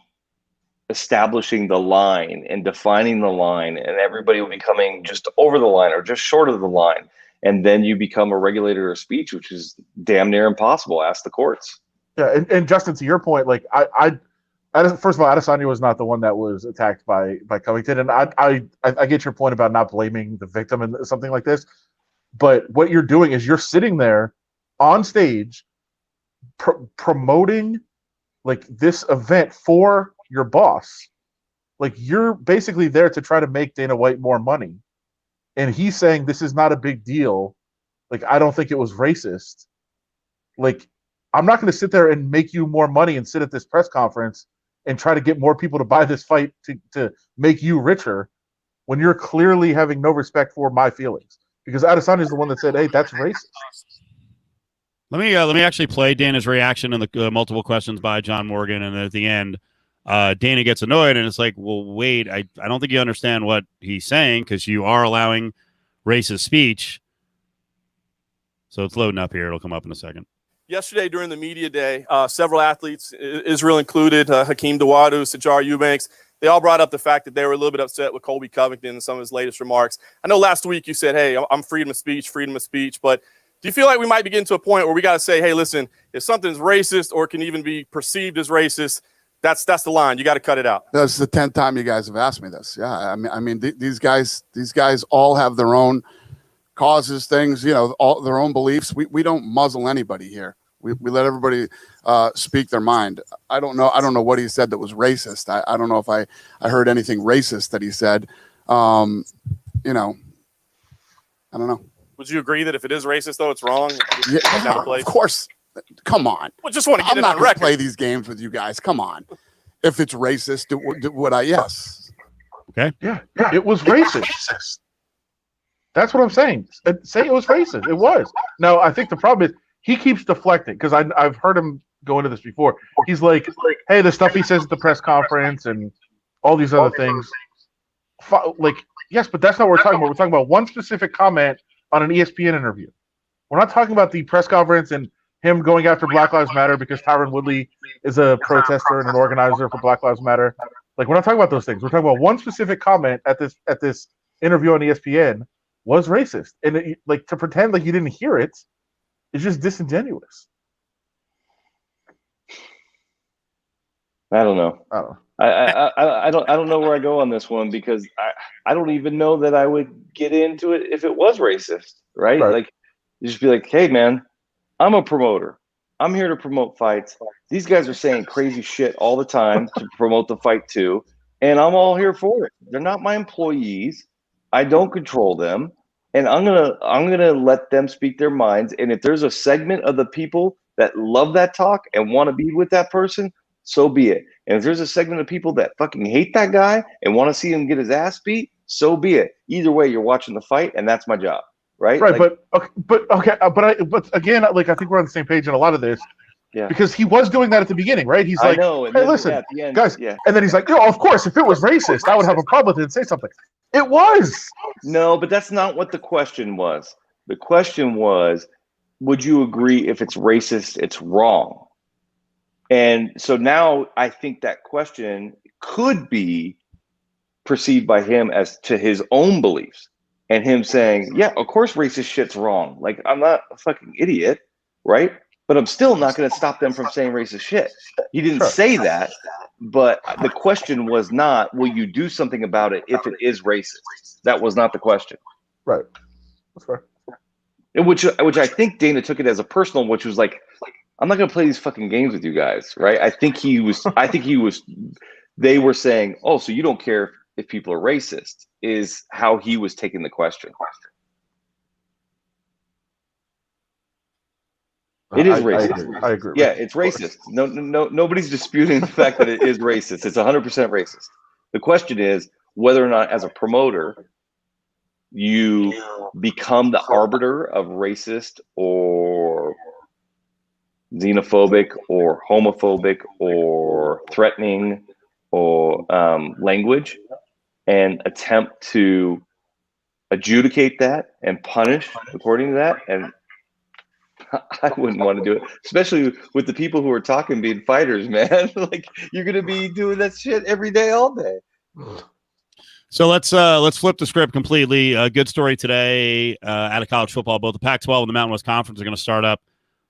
establishing the line and defining the line, and everybody will be coming just over the line or just short of the line. And then you become a regulator of speech, which is damn near impossible. Ask the courts. Yeah, and Justin, to your point, like I first of all, Adesanya was not the one that was attacked by Covington, and I get your point about not blaming the victim and something like this. But what you're doing is you're sitting there on stage promoting like this event for your boss. Like, you're basically there to try to make Dana White more money. And he's saying this is not a big deal. Like, I don't think it was racist. Like, I'm not going to sit there and make you more money and sit at this press conference and try to get more people to buy this fight to make you richer when you're clearly having no respect for my feelings. Because Adesanya is the one that said, hey, that's racist. Let me actually play Dana's reaction and the multiple questions by John Morgan, and at the end, Dana gets annoyed, and it's like, well, wait, I don't think you understand what he's saying because you are allowing racist speech. So it's loading up here. It'll come up in a second. Yesterday during the media day, several athletes, Israel included, Hakeem Dawodu, Sajar Eubanks, they all brought up the fact that they were a little bit upset with Colby Covington and some of his latest remarks. I know last week you said, hey, I'm freedom of speech, but do you feel like we might be getting to a point where we got to say, hey, listen, if something's racist or can even be perceived as racist, that's the line. You got to cut it out. That's the 10th time you guys have asked me this. Yeah, I mean, these guys all have their own causes, things, all their own beliefs. We don't muzzle anybody here. We let everybody speak their mind. I don't know what he said that was racist. I don't know if I heard anything racist that he said. I don't know. Would you agree that if it is racist, though, it's wrong? Yeah, of course. Come on. Well, just want to get I'm it not on going to record. play these games with you guys. Come on. If it's racist, would I? Yes. Okay. Yeah, it was racist. That's what I'm saying. Say it was racist. It was. Now, I think the problem is he keeps deflecting because I've heard him go into this before. He's like, hey, the stuff he says at the press conference and all these other things. Like, yes, but that's not what we're talking about. We're talking about one specific comment on an ESPN interview. We're not talking about the press conference and him going after Black Lives Matter because Tyron Woodley is a protester and an organizer for Black Lives Matter. Like, we're not talking about those things. We're talking about one specific comment at this interview on ESPN was racist. And to pretend like you didn't hear it is just disingenuous. I don't know. I don't know where I go on this one because I don't even know that I would get into it if it was racist, right? Like, you just be like, hey man, I'm a promoter. I'm here to promote fights. These guys are saying crazy shit all the time to promote the fight too, and I'm all here for it. They're not my employees. I don't control them, and I'm gonna let them speak their minds. And if there's a segment of the people that love that talk and want to be with that person, so be it. And if there's a segment of people that fucking hate that guy and want to see him get his ass beat, so be it. Either way, you're watching the fight, and that's my job, right? Right, but again, like, I think we're on the same page in a lot of this. Yeah. Because he was doing that at the beginning, right? He's like, hey, listen, at the end, guys. Yeah. And then he's like, of course, if it was racist, I would have a problem with it and say something. It was. No, but that's not what the question was. The question was, would you agree if it's racist, it's wrong? And so now I think that question could be perceived by him as to his own beliefs and him saying, yeah, of course racist shit's wrong. Like, I'm not a fucking idiot, right? But I'm still not going to stop them from saying racist shit. He didn't say that, but the question was not, will you do something about it if it is racist? That was not the question. Right. That's fair. Which I think Dana took it as a personal, which was like, I'm not going to play these fucking games with you guys, right? I think he was, they were saying, oh, so you don't care if people are racist, is how he was taking the question. It is racist. I agree. Yeah, it's racist. Nobody's disputing the fact that it is racist. It's 100% racist. The question is whether or not, as a promoter, you become the arbiter of racist or xenophobic or homophobic or threatening or language, and attempt to adjudicate that and punish according to that. And I wouldn't want to do it, especially with the people who are talking being fighters, man. Like, you're going to be doing that shit every day, all day. So let's flip the script completely. Good story today out of college football. Both the Pac-12 and the Mountain West Conference are going to start up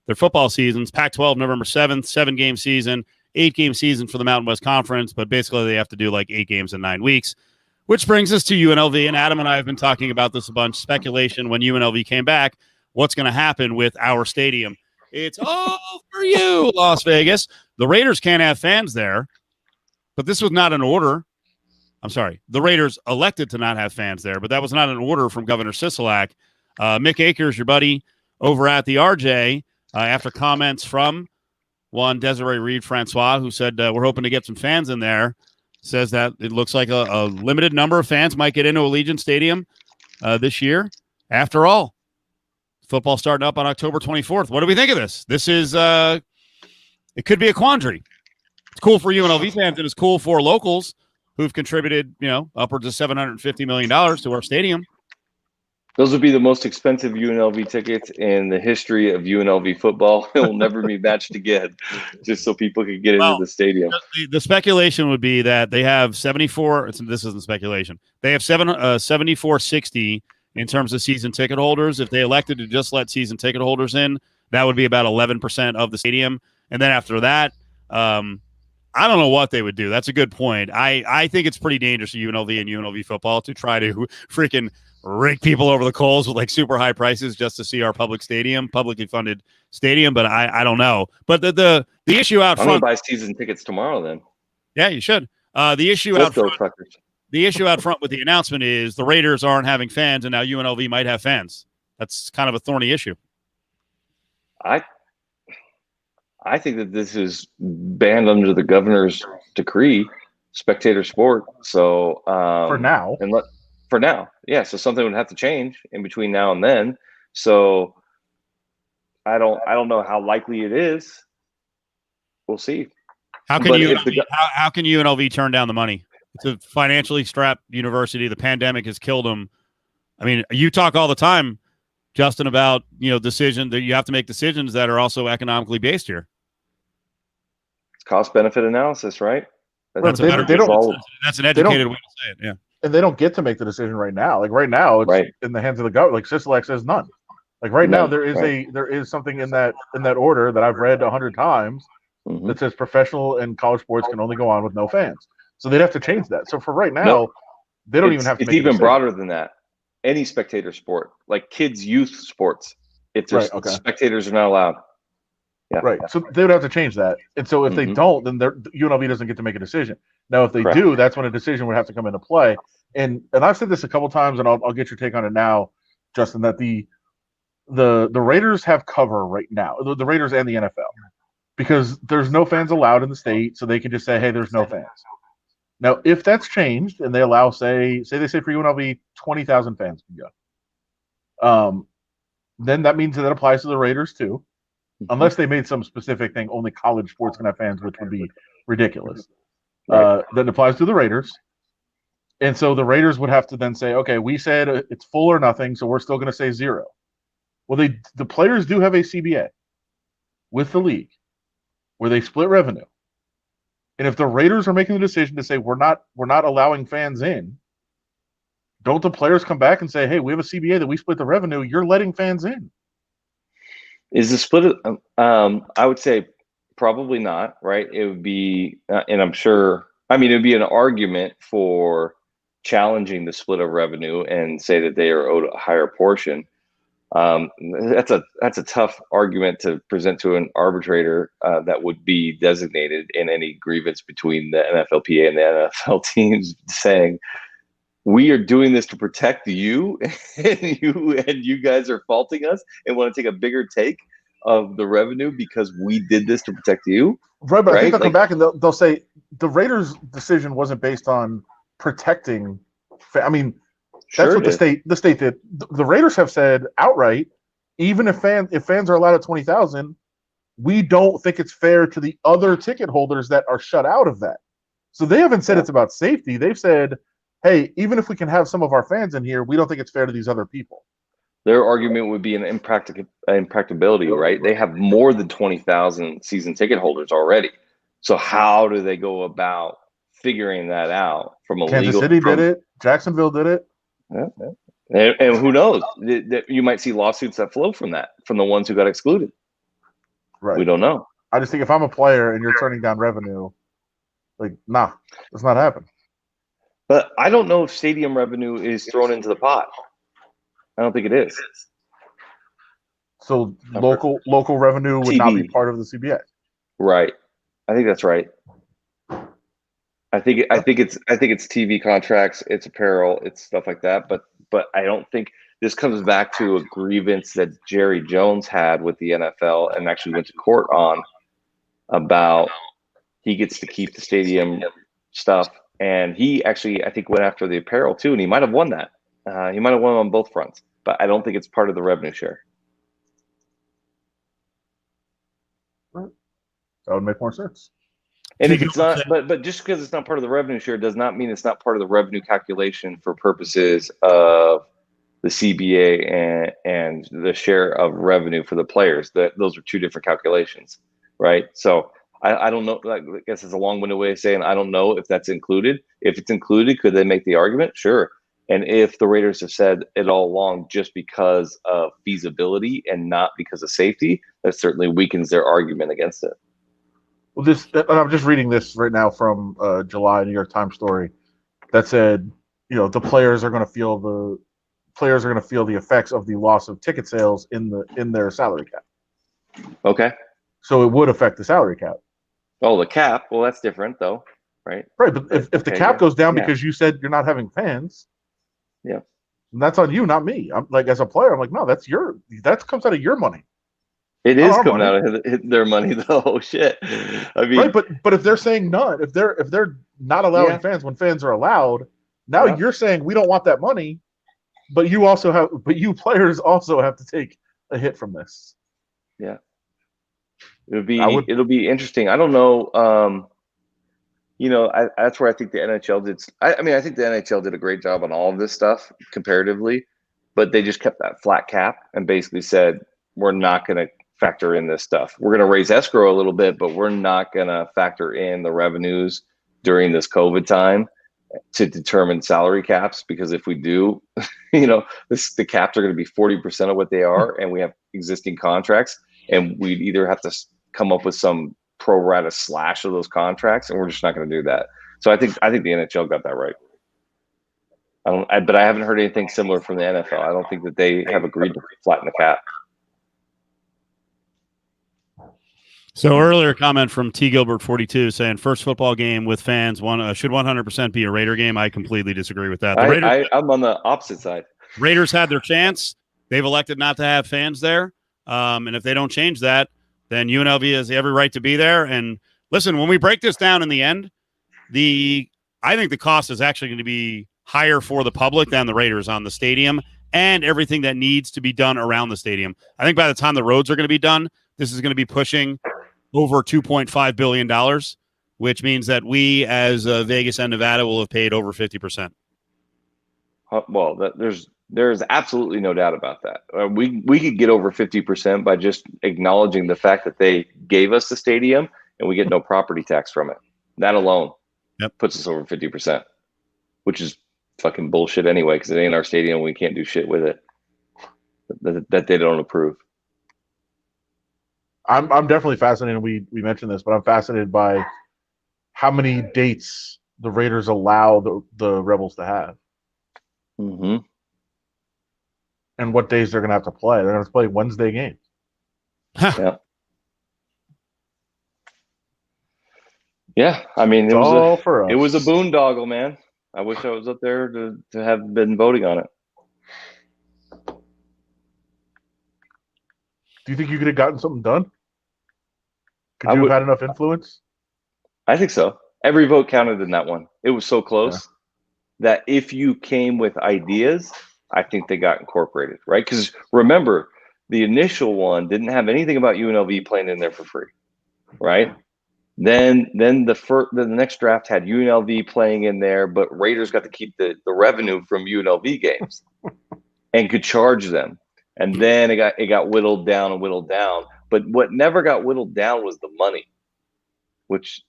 their football seasons. Pac-12 November 7th, 7-game season, 8-game season for the Mountain West Conference, but basically they have to do like 8 games in 9 weeks, which brings us to UNLV. And Adam and I have been talking about this a bunch. Speculation when UNLV came back, what's going to happen with our stadium. It's all for you, Las Vegas. The Raiders can't have fans there, but this was not an order. I'm sorry. The Raiders elected to not have fans there, but that was not an order from Governor Sisolak. Mick Akers, your buddy over at the RJ, after comments from one Desiree Reed-Francois, who said, we're hoping to get some fans in there, says that it looks like a limited number of fans might get into Allegiant Stadium this year. After all, football starting up on October 24th. What do we think of this? This is it could be a quandary. It's cool for UNLV fans, and it's cool for locals who've contributed, upwards of $750 million to our stadium. Those would be the most expensive UNLV tickets in the history of UNLV football. It will never be matched again, just so people can get into the stadium. The speculation would be that they have 74. This isn't speculation. They have 7460 in terms of season ticket holders. If they elected to just let season ticket holders in, that would be about 11% of the stadium. And then after that, I don't know what they would do. That's a good point. I think it's pretty dangerous for UNLV and UNLV football to try to freaking rake people over the coals with like super high prices just to see our publicly funded stadium. But I don't know. But the issue out front. I'm gonna buy season tickets tomorrow then. Yeah, you should. The issue out front. The issue out front with the announcement is the Raiders aren't having fans, and now UNLV might have fans. That's kind of a thorny issue. I think that this is banned under the governor's decree, spectator sport. So for now, for now, yeah. So something would have to change in between now and then. So I don't know how likely it is. We'll see. How can UNLV turn down the money? It's a financially strapped university. The pandemic has killed them. I mean, you talk all the time, Justin, about decision that you have to make decisions that are also economically based here. It's cost benefit analysis, right? That's an educated way to say it. Yeah, and they don't get to make the decision right now. Like right now, it's in the hands of the government. Like Sisolak says, none. Like now, there is something in that order that I've read 100 times that says professional and college sports can only go on with no fans. So they'd have to change that. So for right now, they don't even have to. It's even broader than that. Any spectator sport, like kids' youth sports, if there's spectators are not allowed. Yeah. Right. So they would have to change that. And so if they don't, then UNLV doesn't get to make a decision. Now, if they do, that's when a decision would have to come into play. And I've said this a couple times, and I'll get your take on it now, Justin, that the Raiders have cover right now, the Raiders and the NFL, because there's no fans allowed in the state, so they can just say, hey, there's no fans. Now, if that's changed and they allow, say for UNLV, 20,000 fans can go, then that means that applies to the Raiders too, unless they made some specific thing, only college sports can have fans, which would be ridiculous. That applies to the Raiders. And so the Raiders would have to then say, okay, we said it's full or nothing, so we're still going to say 0. Well, the players do have a CBA with the league where they split revenue. And if the Raiders are making the decision to say we're not allowing fans in, don't the players come back and say, hey, we have a CBA that we split the revenue, you're letting fans in? Is the split I would say probably not, right? It would be and I'm sure, it would be an argument for challenging the split of revenue and say that they are owed a higher portion. That's a tough argument to present to an arbitrator that would be designated in any grievance between the NFLPA and the NFL teams, saying we are doing this to protect you, and you guys are faulting us and want to take a bigger take of the revenue because we did this to protect you. Right, but I think Right? they'll come back and they'll say the Raiders' decision wasn't based on protecting. I mean, that's Sure what it is. the state did. The Raiders have said outright, even if fans are allowed at 20,000, we don't think it's fair to the other ticket holders that are shut out of that. So they haven't said it's about safety. They've said, hey, even if we can have some of our fans in here, we don't think it's fair to these other people. Their argument would be an impracticability, right? They have more than 20,000 season ticket holders already. So how do they go about figuring that out from a Kansas legal? City did it. Jacksonville did it. And who knows? You might see lawsuits that flow from that, from the ones who got excluded. Right. We don't know. I just think if I'm a player and you're turning down revenue, like, nah, it's not happening. But I don't know if stadium revenue is thrown into the pot. I don't think it is. So local revenue would not be TV. part of the CBA. Right. I think that's right. I think it's TV contracts, it's apparel, it's stuff like that. But I don't think this comes back to a grievance that Jerry Jones had with the NFL and actually went to court on about he gets to keep the stadium stuff. And he actually, I think, went after the apparel too, and he might have won that. He might have won on both fronts, but I don't think it's part of the revenue share. That would make more sense. And if it's not, but just because it's not part of the revenue share does not mean it's not part of the revenue calculation for purposes of the CBA and the share of revenue for the players. Those are two different calculations, right? So I don't know. I guess it's a long-winded way of saying I don't know if that's included. If it's included, could they make the argument? Sure. And if the Raiders have said it all along just because of feasibility and not because of safety, that certainly weakens their argument against it. Well, I'm just reading this right now from July New York Times story that said, the players are going to feel the effects of the loss of ticket sales in their salary cap. Okay. So it would affect the salary cap. Oh, the cap. Well, that's different though, right? Right, but if the cap goes down because you said you're not having fans, that's on you, not me. I'm like, as a player, I'm like, no, that comes out of your money. It is coming out of their money though. Shit. I mean, right, but if they're saying none, if they're not allowing fans when fans are allowed, now you're saying we don't want that money, but you players also have to take a hit from this. Yeah. It'll be interesting. I don't know. That's where I think the NHL did. I think the NHL did a great job on all of this stuff comparatively, but they just kept that flat cap and basically said, we're not going to factor in this stuff. We're going to raise escrow a little bit, but we're not going to factor in the revenues during this COVID time to determine salary caps. Because if we do, the caps are going to be 40% of what they are. And we have existing contracts, and we'd either have to come up with some pro rata slash of those contracts, and we're just not going to do that. So I think the NHL got that right. But I haven't heard anything similar from the NFL. I don't think that they have agreed to flatten the cap. So earlier comment from T Gilbert 42 saying first football game with fans should 100% be a Raider game. I completely disagree with that. I'm on the opposite side. Raiders had their chance. They've elected not to have fans there. And if they don't change that, then UNLV has every right to be there. And listen, when we break this down in the end, I think the cost is actually going to be higher for the public than the Raiders on the stadium and everything that needs to be done around the stadium. I think by the time the roads are going to be done, this is going to be pushing over $2.5 billion, which means that we as Vegas and Nevada will have paid over 50%. Well, there's absolutely no doubt about that. We could get over 50% by just acknowledging the fact that they gave us the stadium and we get no property tax from it. That alone puts us over 50%, which is fucking bullshit anyway, because it ain't our stadium. We can't do shit with it that they don't approve. I'm definitely fascinated. We mentioned this, but I'm fascinated by how many dates the Raiders allow the Rebels to have. Mm-hmm. And what days they're going to have to play. They're going to play Wednesday games. Yeah. I mean, it was a boondoggle, man. I wish I was up there to have been voting on it. Do you think you could have gotten something done? Could I you would- have had enough influence? I think so. Every vote counted in that one. It was so close that if you came with ideas, I think they got incorporated, right? Because remember, the initial one didn't have anything about UNLV playing in there for free, right? Then the next draft had UNLV playing in there, but Raiders got to keep the revenue from UNLV games and could charge them. And then it got whittled down and whittled down. But what never got whittled down was the money, which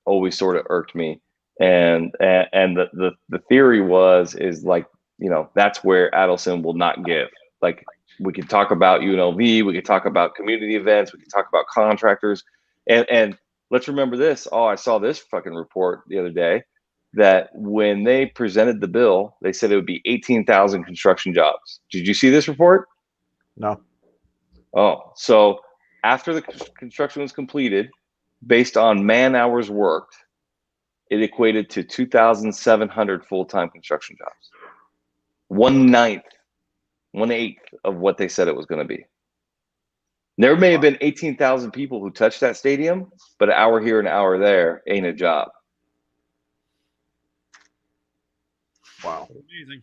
always sort of irked me. And the theory is like, that's where Adelson will not give. Like, we could talk about UNLV, we could talk about community events, we could talk about contractors, and let's remember this. Oh, I saw this fucking report the other day that when they presented the bill, they said it would be 18,000 construction jobs. Did you see this report? No. Oh, so after the construction was completed, based on man hours worked, it equated to 2,700 full-time construction jobs. 1/9, 1/8 of what they said it was going to be. There may have been 18,000 people who touched that stadium, but an hour here, an hour there ain't a job. Wow. Amazing.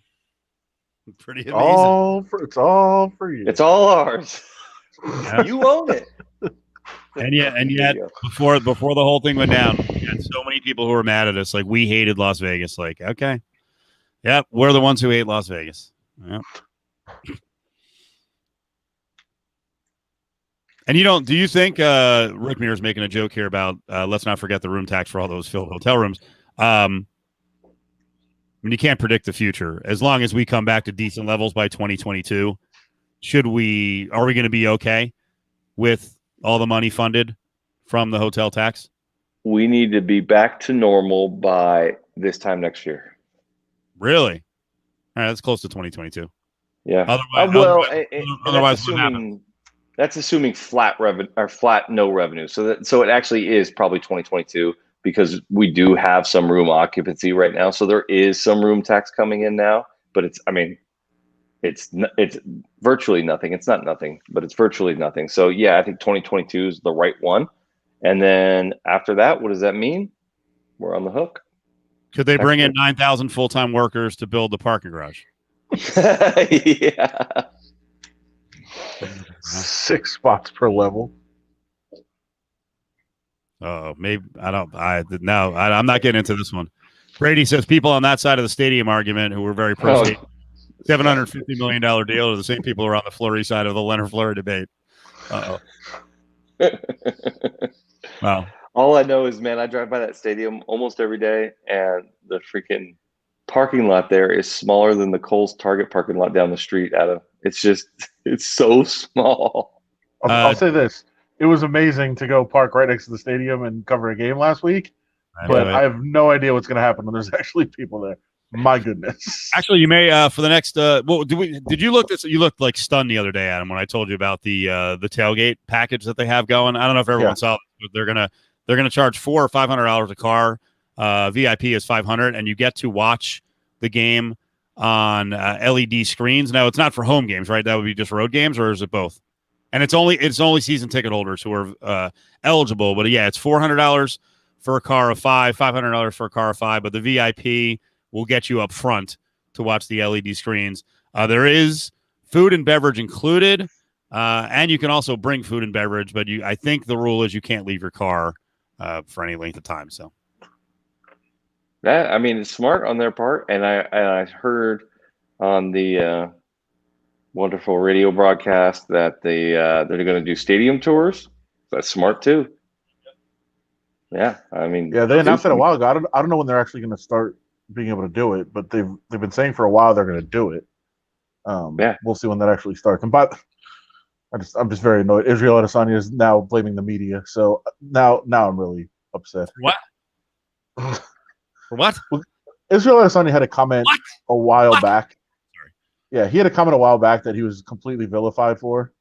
Pretty amazing. It's all for you. It's all ours. Yeah. You own it. And yet, before the whole thing went down, we had so many people who were mad at us. Like, we hated Las Vegas. Like, okay, yep, we're the ones who hate Las Vegas. Yep. And do you think Rick Mears making a joke here about let's not forget the room tax for all those filled hotel rooms? I mean, you can't predict the future. As long as we come back to decent levels by 2022, are we going to be okay with all the money funded from the hotel tax? We need to be back to normal by this time next year. Really? All right, that's close to 2022. Yeah. Otherwise, what happens? That's assuming flat revenue or flat no revenue. So it actually is probably 2022 because we do have some room occupancy right now. So there is some room tax coming in now, but it's virtually nothing. It's not nothing, but it's virtually nothing. So yeah, I think 2022 is the right one. And then after that, what does that mean? We're on the hook. Could they bring in 9,000 full-time workers to build the parking garage? Yeah. 6 spots per level. Oh, maybe I'm not getting into this one. Brady says people on that side of the stadium argument who were very pro stadium, $750 million deal are the same people who are on the Fleury side of the Leonard Fleury debate. Wow. All I know is, man, I drive by that stadium almost every day, and the freaking parking lot there is smaller than the Kohl's Target parking lot down the street. It's so small. I'll say this. It was amazing to go park right next to the stadium and cover a game last week, but I have no idea what's going to happen when there's actually people there. My goodness. Actually, you may for the next. Did you look this? You looked like stunned the other day, Adam, when I told you about the tailgate package that they have going. I don't know if everyone saw it, but they're gonna charge $400 or $500 a car. VIP is $500, and you get to watch the game on LED screens. Now, it's not for home games, right? That would be just road games, or is it both? And it's only season ticket holders who are eligible. But yeah, it's $400 for a car of 5, $500 for a car of 5. But the VIP will get you up front to watch the LED screens. There is food and beverage included, and you can also bring food and beverage. But I think the rule is you can't leave your car for any length of time. So. That, I mean, it's smart on their part, and I heard on the wonderful radio broadcast that they're going to do stadium tours. That's smart too. Yeah, I mean, yeah, they announced it a while ago. I don't know when they're actually going to start being able to do it, but they've been saying for a while they're going to do it. Yeah, we'll see when that actually starts. But I'm just very annoyed. Israel Adesanya is now blaming the media, so now I'm really upset. What? For what? Israel Adesanya had a comment a while back. Sorry. Yeah, he had a comment a while back that he was completely vilified for.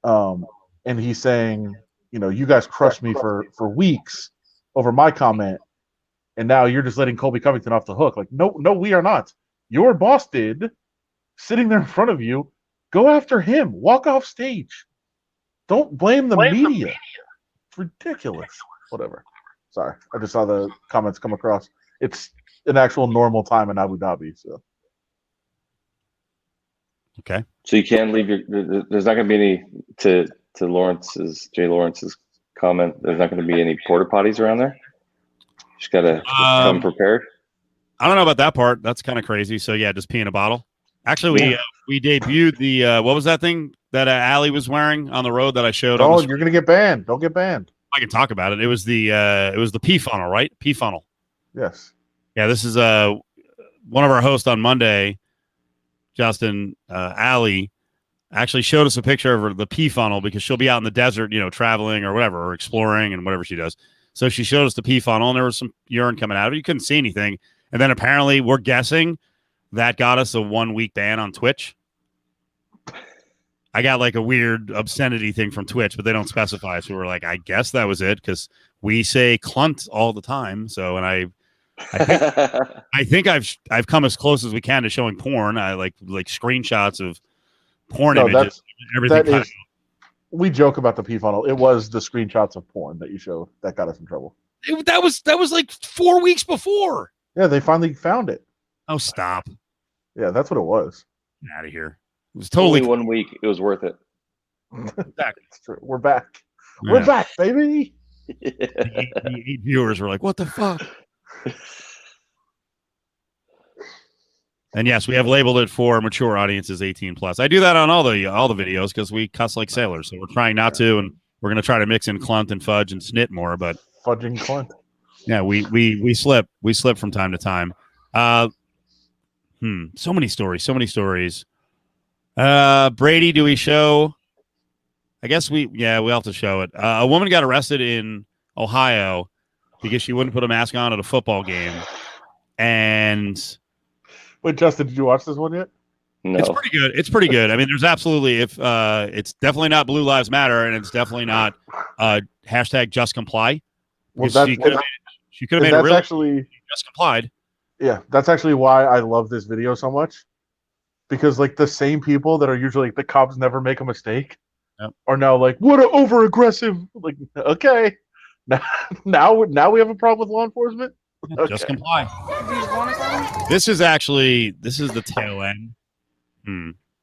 And he's saying, you guys crushed me for weeks over my comment, and now you're just letting Colby Covington off the hook. Like, no, we are not. Your boss did, sitting there in front of you. Go after him. Walk off stage. Don't blame the media. It's ridiculous. Whatever. Sorry, I just saw the comments come across. It's an actual normal time in Abu Dhabi. So Okay. So you can't leave your. There's not going to be any to Jay Lawrence's comment. There's not going to be any porta potties around there. Just got to come prepared. I don't know about that part. That's kind of crazy. So yeah, just pee in a bottle. Actually, we debuted the what was that thing that Allie was wearing on the road that I showed? Oh, you're gonna get banned. Don't get banned. I can talk about it. It was the pee funnel, right? Pee funnel. Yes. Yeah, this is one of our hosts on Monday, Justin Allie, actually showed us a picture of her, the pee funnel, because she'll be out in the desert, traveling or whatever, or exploring and whatever she does. So she showed us the pee funnel, and there was some urine coming out of it. You couldn't see anything. And then apparently, we're guessing that got us a 1-week ban on Twitch. I got like a weird obscenity thing from Twitch, but they don't specify. So we're like, I guess that was it, because we say clunt all the time. So, and I think I've come as close as we can to showing porn. I like screenshots of porn images. Everything. We joke about the pee funnel. It was the screenshots of porn that you showed that got us in trouble. That was like 4 weeks before. Yeah, they finally found it. Oh, stop. Yeah, that's what it was. Get out of here. It was totally only 1 week. It was worth it. Exactly. It's true. We're back. Yeah. We're back, baby. The 8 viewers were like, "What the fuck?" And yes, we have labeled it for mature audiences, 18+. I do that on all the videos because we cuss like sailors. So we're trying not to, and we're going to try to mix in clunt and fudge and snit more. But fudge and clunt. Yeah, we slip from time to time. So many stories. Brady, do we show? I guess we'll have to show it. A woman got arrested in Ohio because she wouldn't put a mask on at a football game. And wait, Justin, did you watch this one yet? No. It's pretty good. I mean, there's absolutely it's definitely not Blue Lives Matter, and it's definitely not hashtag just comply. Well, she could have made it real. Actually just complied. Yeah, that's actually why I love this video so much. Because like the same people that are usually like, the cops never make a mistake are now like, what an over aggressive. Like, okay. Now we have a problem with law enforcement. Okay. Just comply. This is the tail end.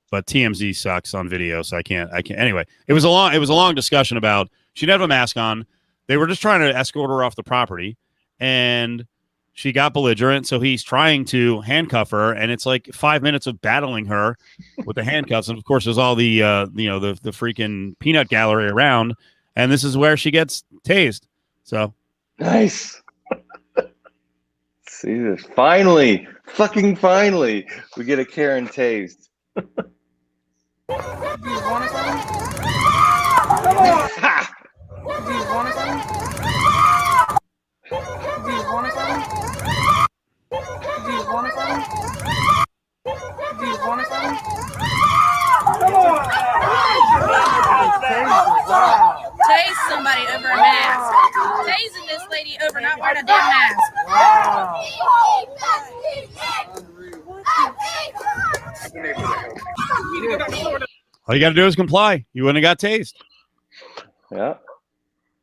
But TMZ sucks on video, so I can't. Anyway, it was a long discussion about she didn't have a mask on. They were just trying to escort her off the property, and she got belligerent. So he's trying to handcuff her, and it's like 5 minutes of battling her with the handcuffs. And of course, there's all the the freaking peanut gallery around, and this is where she gets tased. So nice. See this? Finally, fucking finally, we get a Karen tased. Tase somebody over a mask. Tasing this lady over not wearing a damn mask. Wow. All you got to do is comply. You wouldn't have got tased. Yeah.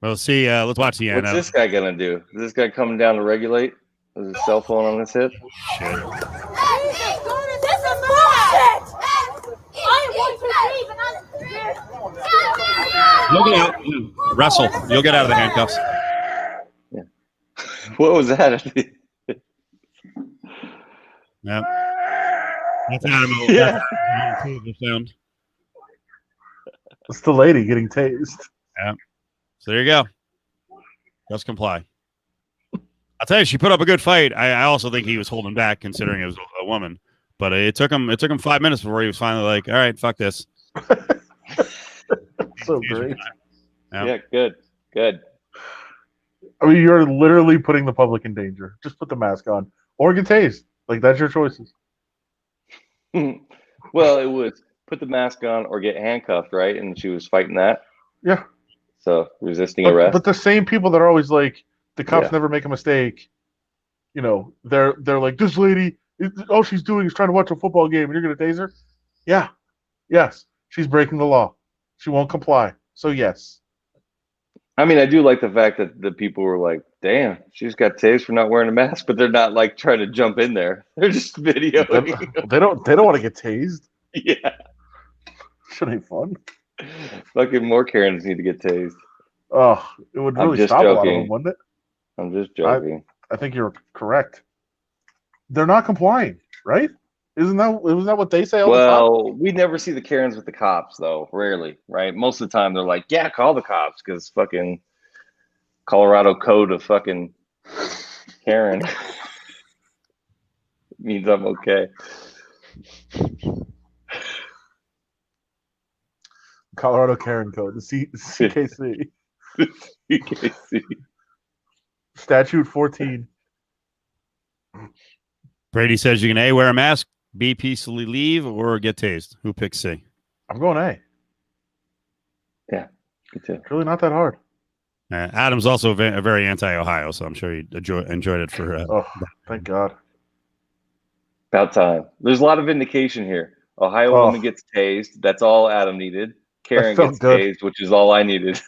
Well, see. Let's watch the end. What's this guy gonna do? Is this guy coming down to regulate? Is his cell phone on his hip? Shit. This is bullshit. You'll get out. Wrestle. You'll get out of the handcuffs. Yeah. What was that? Yep. That's Adam. Yeah. Sound. It's the lady getting tased. Yeah. So there you go. Just comply. I'll tell you, she put up a good fight. I also think he was holding back, considering it was a woman. But it took him 5 minutes before he was finally like, "All right, fuck this." So great. Yeah, good. I mean, you're literally putting the public in danger. Just put the mask on or get tased. Like, that's your choices. Well, it was put the mask on or get handcuffed, right? And she was fighting that. Yeah. So resisting arrest. But the same people that are always like, the cops never make a mistake. They're like, this lady, all she's doing is trying to watch a football game, and you're going to tase her? Yeah. Yes. She's breaking the law. She won't comply. So yes. I mean, I do like the fact that the people were like, "Damn, she just got tased for not wearing a mask," but they're not like trying to jump in there. They're just videoing. They don't want to get tased. Yeah, Should ain't fun. fucking more Karens need to get tased. Oh, it would I'm really just stop a lot of joking. them, wouldn't it? I'm just joking. I think you're correct. They're not complying, right? Isn't that what they say all the time? Well, we never see the Karens with the cops, though. Rarely, right? Most of the time, they're like, "Yeah, call the cops," because fucking Colorado code of fucking Karen means I'm okay. Colorado Karen Code, the CKC. CKC. Statute 14. Brady says you can A, wear a mask, B, peacefully leave, or get tased. Who picks C? I'm going A. Yeah, me too. It's really not that hard. Adam's also very anti-Ohio, so I'm sure he enjoyed it for. Oh, thank God. About time. There's a lot of vindication here. Ohio woman gets tased. That's all Adam needed. Karen gets tased, which is all I needed.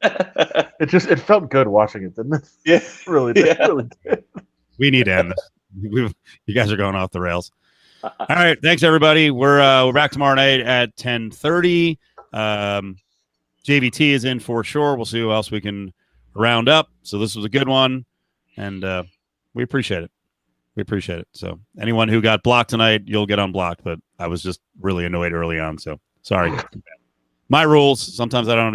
It felt good watching it, didn't it? Yeah, really did. Yeah. Really did. We need to end this. You guys are going off the rails. All right, thanks everybody. We're back tomorrow night at 10:30. JVT is in for sure. We'll see who else we can round up. So this was a good one, and we appreciate it. We appreciate it. So anyone who got blocked tonight, you'll get unblocked. But I was just really annoyed early on, so sorry. My rules. Sometimes I don't